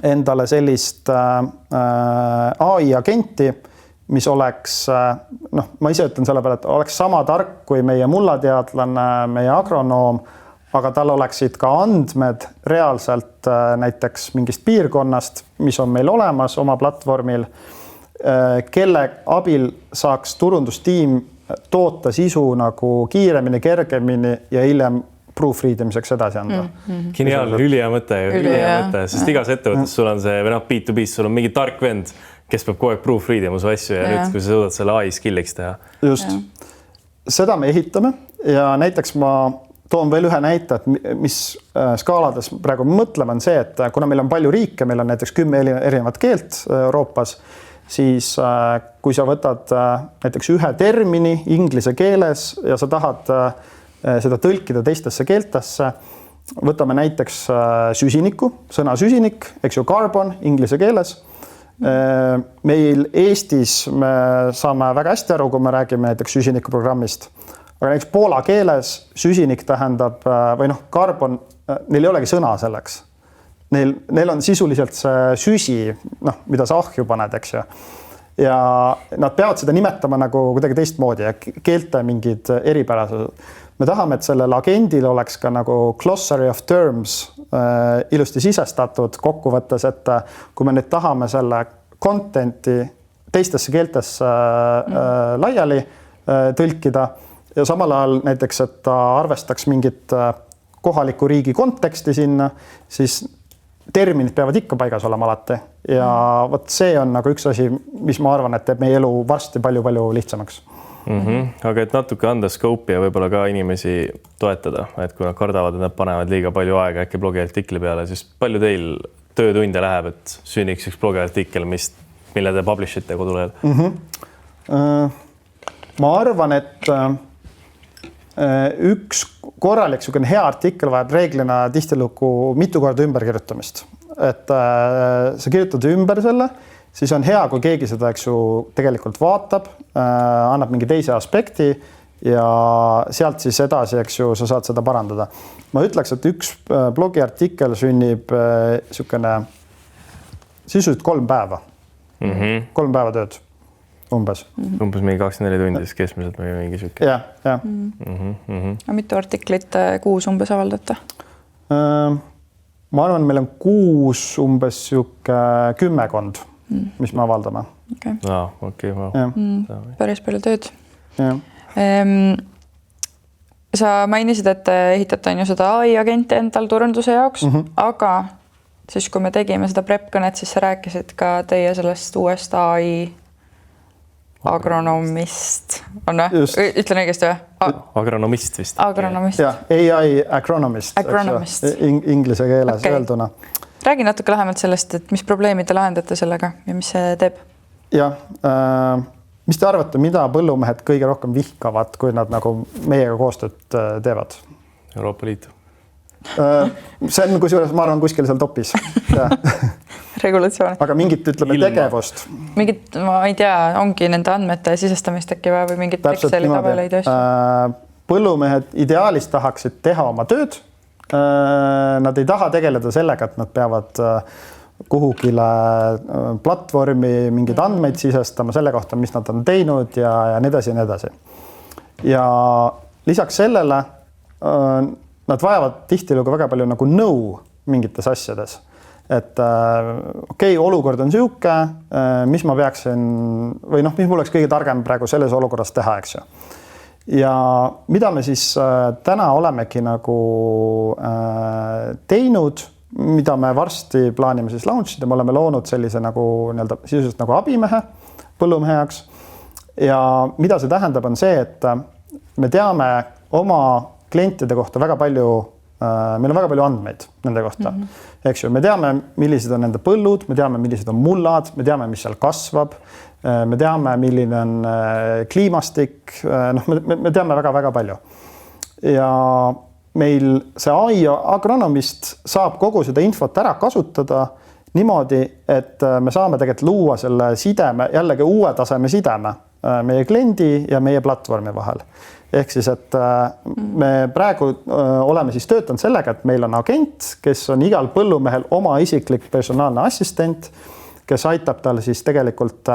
Speaker 3: endale sellist AI agenti, mis oleks, ma ise ütlen selle peale, et oleks sama tark kui meie mullateadlane, meie agronoom, aga tal oleksid ka andmed reaalselt näiteks mingist piirkonnast, mis on meil olemas oma platvormil, kelle abil saaks turundustiim toota sisu nagu kiiremini, kergemini ja hiljem proofreadimiseks edasi anda.
Speaker 1: Geniaalne, ülihea mõte, sest igas ettevõttes sul on see, või B2B, sul on mingi tark vend, kes peab kogu aeg proofreadima su asju ja nüüd, kui sa suudad selle AI skilliks teha.
Speaker 3: Just. Seda me ehitame ja näiteks ma toon veel ühe näite, et mis skaalades praegu mõtleme on see, et kuna meil on palju riike, meil on näiteks 10 erinevat keelt Euroopas, siis kui sa võtad näiteks ühe termini inglise keeles ja sa tahad seda tõlkida teistesse keeltesse, võtame näiteks süsiniku, sõna süsinik, eks ju, carbon inglise keeles. Meil Eestis me saame väga hästi aru, kui me räägime näiteks süsinikuprogrammist, aga näiteks poola keeles süsinik tähendab, või carbon, neil ei olegi sõna selleks. Neil on sisuliselt see süsi, mida sa ahju paned, eks ju. Ja nad peavad seda nimetama nagu kuidagi teistmoodi ja keelte mingid eripärasused. Me tahame, et sellel agendil oleks ka nagu glossary of terms ilusti sisestatud kokkuvõttes, et kui me nüüd tahame selle contenti teistesse keeltesse laiali tõlkida ja samal ajal näiteks, et ta arvestaks mingit kohaliku riigi konteksti sinna, siis terminid peavad ikka paigas olema alati ja võt see on nagu üks asi, mis ma arvan, et teeb meie elu varsti palju-palju lihtsamaks.
Speaker 1: Aga et natuke anda skoopi ja võib-olla ka inimesi toetada, et kui nad kardavad, et nad panevad liiga palju aega äkki blogiartikli peale, siis palju teil töötunde läheb, et sünniks üks blogiartikkel, mille te publishite kodulehel?
Speaker 3: Ma arvan, et üks korralik hea artikkel vajab reeglina tihtilugu mitu korda ümberkirjutamist. Et sa kirjutad ümber selle, siis on hea, kui keegi seda tegelikult vaatab, annab mingi teise aspekti ja sealt siis edasi, sa saad seda parandada. Ma ütleks, et üks blogiartikkel sünnib sisuliselt 3 päeva. 3 päeva tööd umbes.
Speaker 1: Umbes mingi 24 tundi, siis keskmiselt mingi süke.
Speaker 3: Ja.
Speaker 2: Mitu artiklit kuus umbes avaldate?
Speaker 3: Ma arvan, meil on kuus umbes 10, mis me avaldame.
Speaker 2: Päris palju tööd. Sa mainisid, et ehitate on ju seda AI-agenti endal turunduse jaoks, aga siis kui me tegime seda prep-kõnet, siis sa rääkisid ka teie sellest uuest AI agronomist. On või? Ütlen õigesti või?
Speaker 1: Agronomist vist.
Speaker 2: Agronomist.
Speaker 3: Ja, AI agronomist. Inglise keeles öelduna.
Speaker 2: Räägi natuke lähemalt sellest, et mis probleemi te lahendate sellega ja mis see teeb?
Speaker 3: Ja, mis te arvate, mida põllumehed kõige rohkem vihkavad, kui nad nagu meiega koostööd teevad?
Speaker 1: Euroopa Liitu.
Speaker 3: See on kusjuures, ma arvan, kuskil seal topis.
Speaker 2: Regulatsioon.
Speaker 3: Aga mingit, ütleme, tegevust.
Speaker 2: Mingit, ma ei tea, ongi nende andmete sisestamist äkki või mingit Exceli tabeleid ja asju.
Speaker 3: Põllumehed ideaalis tahaksid teha oma tööd. Nad ei taha tegeleda sellega, et nad peavad kuhugile platvormi mingeid andmeid sisestama selle kohta, mis nad on teinud ja nii edasi ja nii edasi. Ja lisaks sellele nad vajavad tihtilugu väga palju nagu nõu mingites asjades. Et okei, olukord on siuke, mis ma peaksin või noh, mis mul oleks kõige targem praegu selles olukorras teha, eks ju. Ja mida me siis täna olemegi nagu teinud, mida me varsti plaanime siis launchida, me oleme loonud sellise nagu nii-öelda sisuliselt nagu abimehe põllumehe jaoks. Ja mida see tähendab on see, et me teame oma klientide kohta väga palju, meil on väga palju andmeid nende kohta. Eks ju, me teame, millised on nende põllud, me teame, millised on mullad, me teame, mis seal kasvab, me teame, milline on kliimastik, me teame väga-väga palju. Ja meil see AI agronomist saab kogu seda infot ära kasutada niimoodi, et me saame tegelikult luua selle sideme, jällegi uue taseme sideme meie kliendi ja meie platvormi vahel. Ehk siis, et me praegu oleme siis töötanud sellega, et meil on agent, kes on igal põllumehel oma isiklik personaalne assistent, kes aitab tal siis tegelikult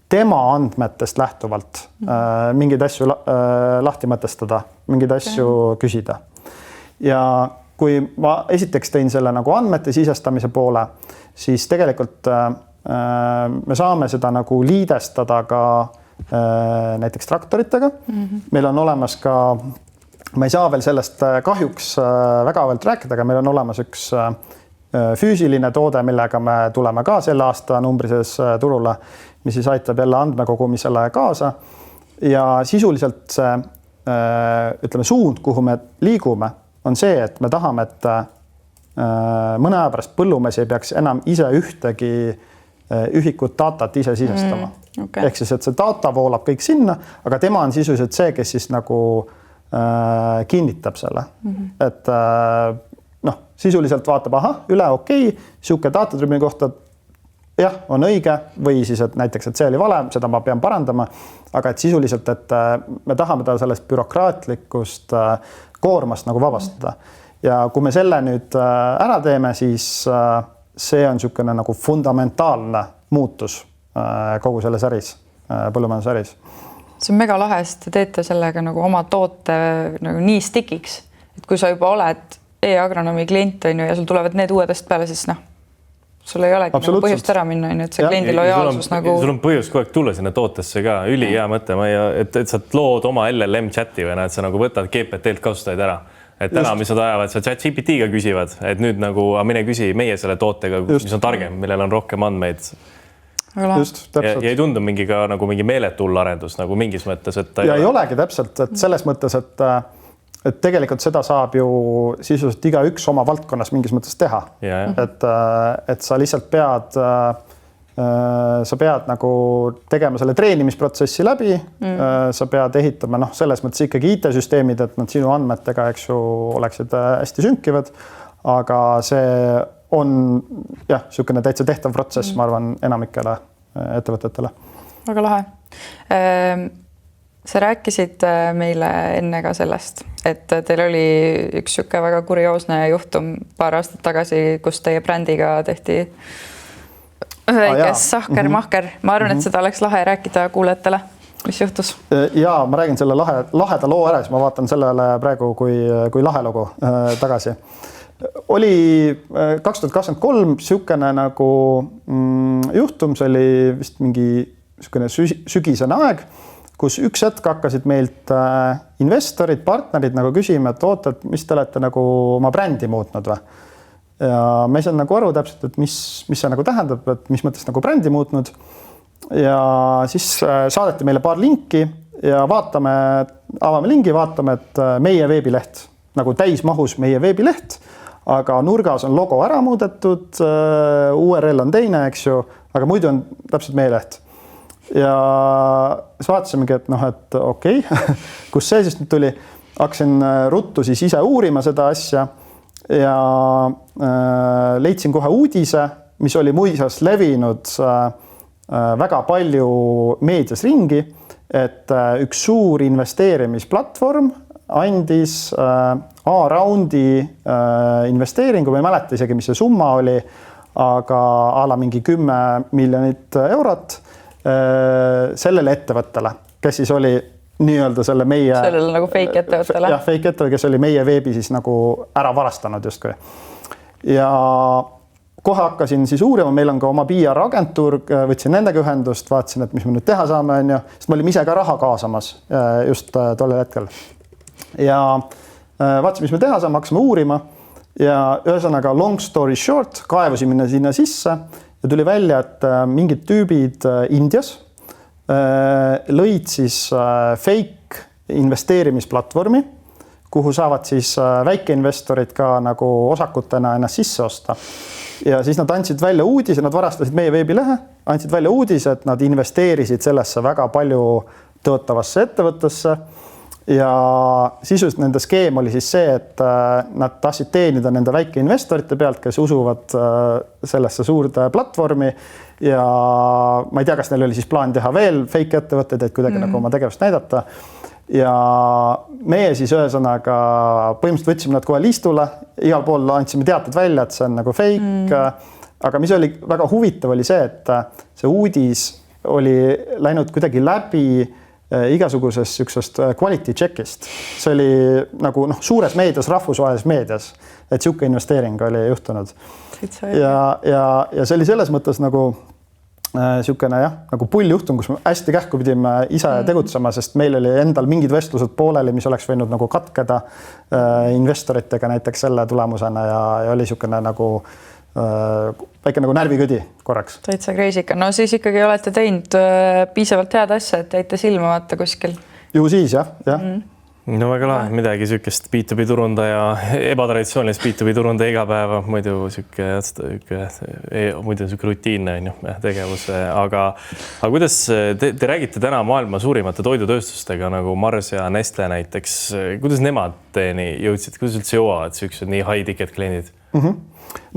Speaker 3: tema andmetest lähtuvalt mingeid asju lahti mõtestada, mingeid asju küsida. Ja kui ma esiteks tein selle nagu andmete sisestamise poole, siis tegelikult me saame seda nagu liidestada ka näiteks traktoritega. Meil on olemas ka, ma ei saa veel sellest kahjuks väga veel rääkida, aga meil on olemas üks füüsiline toode, millega me tuleme ka selle aasta numbrises turule, mis siis aitab jälle andmekogumisele kaasa. Ja sisuliselt see, ütleme, suund, kuhu me liigume, on see, et me tahame, et mõne aja pärast põllumees ei peaks enam ise ühtegi ühikut datat ise sisestama. Okay. Ehk siis, et see data voolab kõik sinna, aga tema on sisuliselt see, kes siis nagu kinnitab selle. Et sisuliselt vaatab, üle okei, siuke datatrümi kohta jah, on õige või siis, et näiteks, et see oli vale, seda ma pean parandama, aga et sisuliselt, et me tahame ta sellest bürokraatlikust koormast nagu vabastada. Ja kui me selle nüüd ära teeme, siis see on niisugune nagu fundamentaalne muutus kogu selles äris, põllumajandusäris.
Speaker 2: See on mega lahe, sest te teete sellega nagu oma toote nagu nii stikiks, et kui sa juba oled e-agronomi klient on ju, ja sul tulevad need uued asjad peale, siis sul ei olegi nagu põhjust ära minna, et see kliendi lojaalsus nagu...
Speaker 1: Sul on põhjust kogu aeg tulla sinna tootesse ka, üli hea mõte, et sa lood oma LLM chati või et sa nagu võtad GPT-lt kasutajaid ära. Et täna, mis nad ajavad, sa ChatGPT-ga küsivad, et nüüd nagu mine küsi meie selle tootega, mis on targem, millel on rohkem andmeid.
Speaker 3: Just,
Speaker 1: ja ei tundu mingi meeletull arendus nagu mingis mõttes, et
Speaker 3: ja ei olegi täpselt, et selles mõttes, et tegelikult seda saab ju sisuliselt iga üks oma valdkonnas mingis mõttes teha. Et sa lihtsalt pead nagu tegema selle treenimisprotsessi läbi, sa pead ehitama selles mõttes ikkagi IT-süsteemid, et nad sinu andmetega, eks ju, oleksid hästi sünkivad, aga see on niisugune täitsa tehtav protsess, ma arvan, enamikele ettevõtetele.
Speaker 2: Väga lahe. Sa rääkisid meile enne ka sellest, et teil oli üks niisugune väga kurioosne juhtum paar aastat tagasi, kus teie brändiga tehti väike sahker-mahker. Ma arvan, et seda oleks lahe rääkida kuulajatele, mis juhtus.
Speaker 3: Ja ma räägin selle laheda loo ära, siis ma vaatan sellele praegu kui lahe lugu tagasi. Oli 2023 niisugune nagu juhtum, see oli vist mingi sügisene aeg, kus üks hetk hakkasid meilt investorid, partnerid nagu küsima, et oota, et mis te olete nagu oma brändi muutnud või? Ja me ei saa nagu aru täpselt, et mis see nagu tähendab, et mis mõttes nagu brändi muutnud. Ja siis saadeti meile paar linki ja avame lingi, vaatame, et meie veebileht, nagu täismahus meie veebileht, aga nurgas on logo ära muudetud, URL on teine, eks ju, aga muidu on täpselt meie leht. Ja siis vaatasimegi, et okei, kus see siis nüüd tuli, hakkasin ruttu siis ise uurima seda asja ja leidsin kohe uudise, mis oli muuseas levinud väga palju meedias ringi, et üks suur investeerimisplatvorm andis A-raundi investeeringu, ma ei mäleta isegi, mis see summa oli, aga ala mingi 10 miljonit eurot sellele ettevõttele, kes siis oli nii-öelda selle meie...
Speaker 2: Sellele nagu fake ettevõttele.
Speaker 3: Jah, fake ettevõte, kes oli meie veebi siis nagu ära varastanud justkui. Ja kohe hakkasin siis uurima, meil on ka oma PR-agentuur, võtsin nendega ühendust, vaatasin, et mis me nüüd teha saame, sest me olime ise ka raha kaasamas just tollel hetkel. Ja vaatasin, mis me teha saame, hakkasime uurima ja ühesõnaga long story short, kaevusime sinna sisse ja tuli välja, et mingid tüübid Indias lõid siis fake investeerimisplatvormi, kuhu saavad siis väikeinvestorid ka nagu osakutena ennast sisse osta. Ja siis nad andsid välja uudise, nad varastasid meie veebilehe, andsid välja uudise, et nad investeerisid sellesse väga palju tõotavasse ettevõttesse. Ja sisuliselt nende skeem oli siis see, et nad tahtsid teenida nende väikeinvestorite pealt, kes usuvad sellesse suurde platvormi ja ma ei tea, kas neil oli siis plaan teha veel fake ettevõtteid, et kuidagi nagu oma tegevust näidata. Ja meie siis ühesõnaga põhimõtteliselt võtsime nad kohe liistule, igal pool andsime teated välja, et see on nagu fake, aga mis oli väga huvitav oli see, et see uudis oli läinud kuidagi läbi igasugusest süksest quality checkist. See oli nagu suures meedias, rahvusvahelises meedias, et siuke investeering oli juhtunud. Ja see oli selles mõttes nagu siukene nagu pulljuhtum, kus me hästi kähku pidime ise tegutsema, sest meil oli endal mingid vestlused pooleli, mis oleks võinud nagu katkeda investoritega näiteks selle tulemusena ja oli siukene nagu väike nagu närvikõdi korraks.
Speaker 2: Täitsa kreisika. No siis ikkagi olete teinud piisavalt head asja, et jäite silma vaata kuskil.
Speaker 3: Ju siis, jah.
Speaker 1: No väga lahe, midagi sükest B2B turundaja, ebatraditsioonilist B2B turundaja iga päeva, muidu süke rutiinne tegevus. Aga kuidas te räägite täna maailma suurimate toidutööstustega nagu Mars ja Nestle näiteks, kuidas nemad teeni jõudsid, kuidas üldse jõuavad süksed nii high ticket kliendid?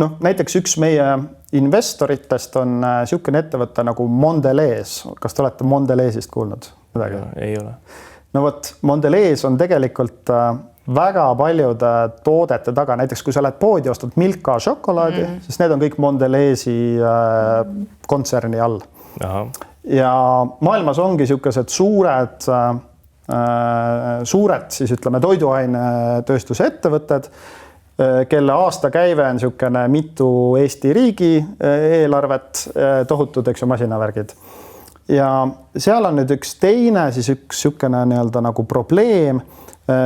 Speaker 3: No näiteks üks meie investoritest on siukene ettevõte nagu Mondelez. Kas te olete Mondelezist kuulnud?
Speaker 1: Midagi? Ei ole.
Speaker 3: No võt, Mondelez on tegelikult väga paljude toodete taga. Näiteks kui sa lähed poodi, ostad Milka šokolaadi, siis need on kõik Mondelezi kontserni all.
Speaker 1: Aha.
Speaker 3: Ja maailmas ongi siukesed suured siis ütleme toiduainetööstuse ettevõtted, kelle aasta käive on siukene mitu Eesti riigi eelarvet, tohutud masinavärgid. Ja seal on nüüd üks teine, siis üks siukene nii-öelda nagu probleem,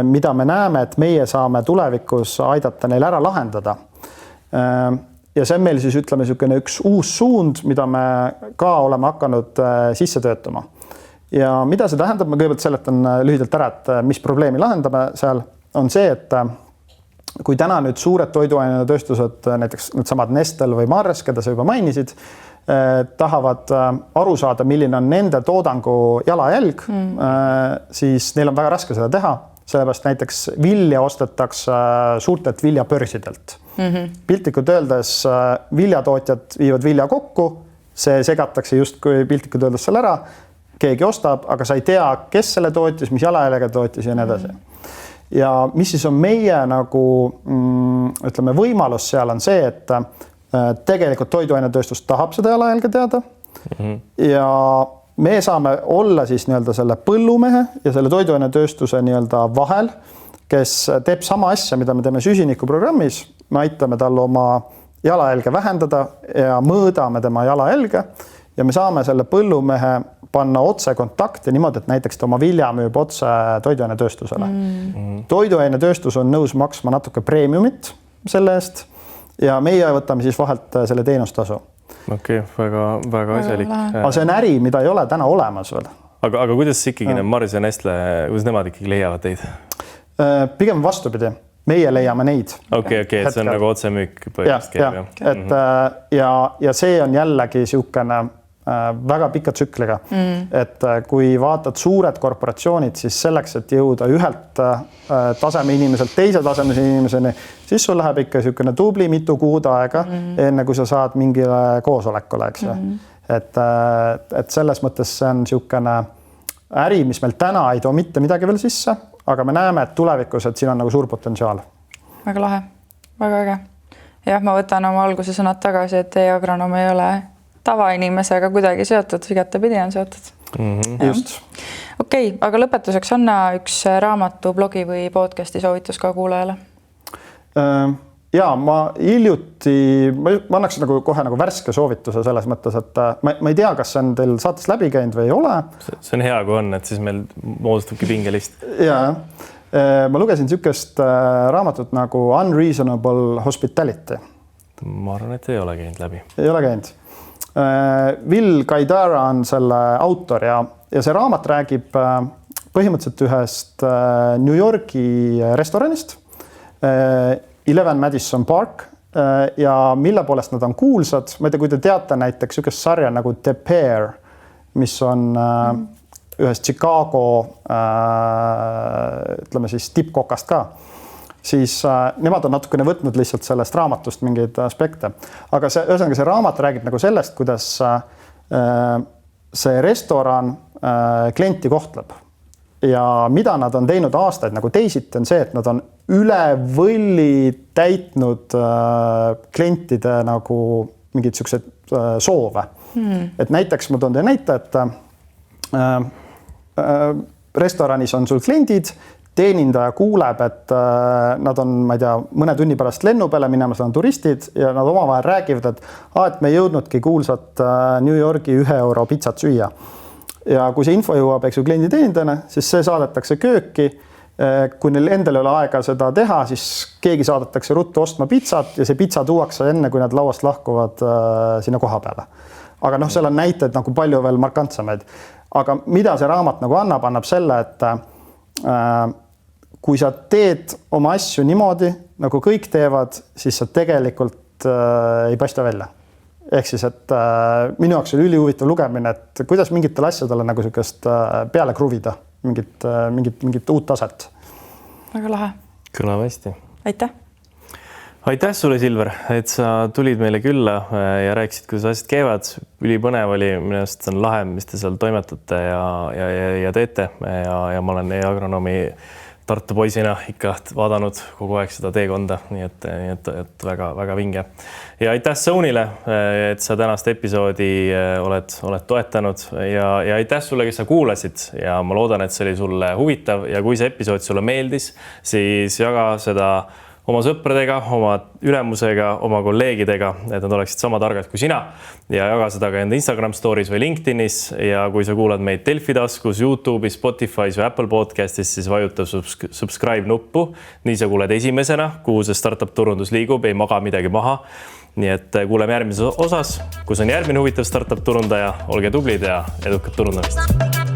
Speaker 3: mida me näeme, et meie saame tulevikus aidata neil ära lahendada. Ja see on meil siis ütleme siukene üks uus suund, mida me ka oleme hakanud sisse töötama. Ja mida see tähendab, ma kõigepealt seletan lühidalt ära, et mis probleemi lahendame seal, on see, et kui täna nüüd suured toiduainetööstused, näiteks need samad Nestel või Mars, keda sa juba mainisid, tahavad aru saada, milline on nende toodangu jalajälg, siis neil on väga raske seda teha, sellepärast näiteks vilja ostetakse suurtelt viljapörsidelt. Piltlikult öeldes viljatootjad viivad vilja kokku, see segatakse justkui piltlikult öeldes seal ära, keegi ostab, aga sa ei tea, kes selle tootis, mis jalajäljega tootis ja nii edasi. Ja mis siis on meie nagu ütleme võimalus seal on see, et tegelikult toiduainetööstus tahab seda jalajälge teada ja me saame olla siis nii-öelda selle põllumehe ja selle toiduainetööstuse nii-öelda vahel, kes teeb sama asja, mida me teeme süsinikuprogrammis, me aitame tal oma jalajälge vähendada ja mõõdame tema jalajälge ja me saame selle põllumehe panna otse kontakti niimoodi, et näiteks ta oma vilja müüb otse toiduainetööstusele. Toiduainetööstus on nõus maksma natuke preemiumit selle eest ja meie võtame siis vahelt selle teenustasu.
Speaker 1: Okei, väga asjalik.
Speaker 3: Aga see on äri, mida ei ole täna olemas veel.
Speaker 1: Aga kuidas ikkagi Mars ja Nestle, kuidas nemad ikkagi leiavad teid?
Speaker 3: Pigem vastupidi. Meie leiame neid.
Speaker 1: Okei, et see on nagu otsemüük.
Speaker 3: Ja see on jällegi siukene väga pika tsükliga. Et kui vaatad suured korporatsioonid, siis selleks, et jõuda ühelt taseme inimeselt teise tasemise inimeseni, siis sul läheb ikka niisugune tubli mitu kuud aega, enne kui sa saad mingile koosolekule, eks ju. Et selles mõttes see on niisugune äri, mis meil täna ei too mitte midagi veel sisse, aga me näeme, et tulevikus, et siin on nagu suur potentsiaal.
Speaker 2: Väga lahe, väga äge. Jah, ma võtan oma alguse sõnad tagasi, et teie agronoom ei ole tavainimesega kuidagi seotud, igatepidi on seotud.
Speaker 3: Just.
Speaker 2: Okei, aga lõpetuseks anna üks raamatu, blogi või podcasti soovitus ka kuulajale.
Speaker 3: Ja ma hiljuti, ma annaks nagu kohe nagu värske soovituse selles mõttes, et ma ei tea, kas see on teil saates läbi käinud või ei ole.
Speaker 1: See on hea, kui on, et siis meil moodustubki pingelist.
Speaker 3: Ja, ma lugesin niisugust raamatut nagu Unreasonable Hospitality.
Speaker 1: Ma arvan, et ei ole käinud läbi.
Speaker 3: Ei ole käinud. Will Gaidara on selle autor ja see raamat räägib põhimõtteliselt ühest New Yorgi restoranist, 11 Madison Park ja mille poolest nad on kuulsad. Ma ei tea, kui te teate näiteks niisugust sarja nagu The Pair, mis on ühest Chicago ütleme siis tippkokast ka, siis nemad on natukene võtnud lihtsalt sellest raamatust mingeid aspekte. Aga ühesõnaga see raamat räägib nagu sellest, kuidas see restoran klienti kohtleb. Ja mida nad on teinud aastaid nagu teisiti on see, et nad on üle võlli täitnud klientide nagu mingid niisugused soove. Et näiteks ma toon teie näite, et restoranis on sul kliendid, teenindaja kuuleb, et nad on, ma ei tea, mõne tunni pärast lennu peale minemas, on turistid ja nad omavahel räägivad, et me jõudnudki kuulsat New Yorgi 1 euro pitsat süüa. Ja kui see info jõuab, eks ju, kliendi teenindajana, siis see saadetakse kööki. Kui neil endal ei ole aega seda teha, siis keegi saadetakse ruttu ostma pitsat ja see pitsa tuuakse enne, kui nad lauast lahkuvad sinna koha peale. Aga noh, seal on näited nagu palju veel markantsemaid. Aga mida see raamat nagu annab selle, et kui sa teed oma asju niimoodi, nagu kõik teevad, siis sa tegelikult ei paista välja. Ehk siis, et minu jaoks oli ülihuvitav lugemine, et kuidas mingitel asjadele nagu sellist peale kruvida, mingit uut taset.
Speaker 2: Väga lahe.
Speaker 1: Kõlab hästi.
Speaker 2: Aitäh.
Speaker 1: Aitäh sulle, Silver, et sa tulid meile külla ja rääkisid, kuidas asjad käivad. Ülipõnev oli, minu arust on lahe, mis te seal toimetate ja teete. Ja ma olen agronoomi Tartu poisina ikka vaadanud kogu aeg seda teekonda, nii et väga vinge. Ja aitäh Zone'ile, et sa tänast episoodi oled toetanud ja aitäh sulle, kes sa kuulasid ja ma loodan, et see oli sulle huvitav ja kui see episood sulle meeldis, siis jaga seda oma sõpradega, oma ülemusega, oma kolleegidega, et nad oleksid sama targad kui sina ja jaga seda ka enda Instagram stories või LinkedInis ja kui sa kuulad meid Delfi taskus, YouTube'is, Spotify's või Apple Podcastis, siis vajuta subscribe nuppu. Nii sa kuuled esimesena, kuhu see startup turundus liigub, ei maga midagi maha. Nii et kuuleme järgmises osas, kus on järgmine huvitav startup turundaja. Olge tublid ja edukat turundamist.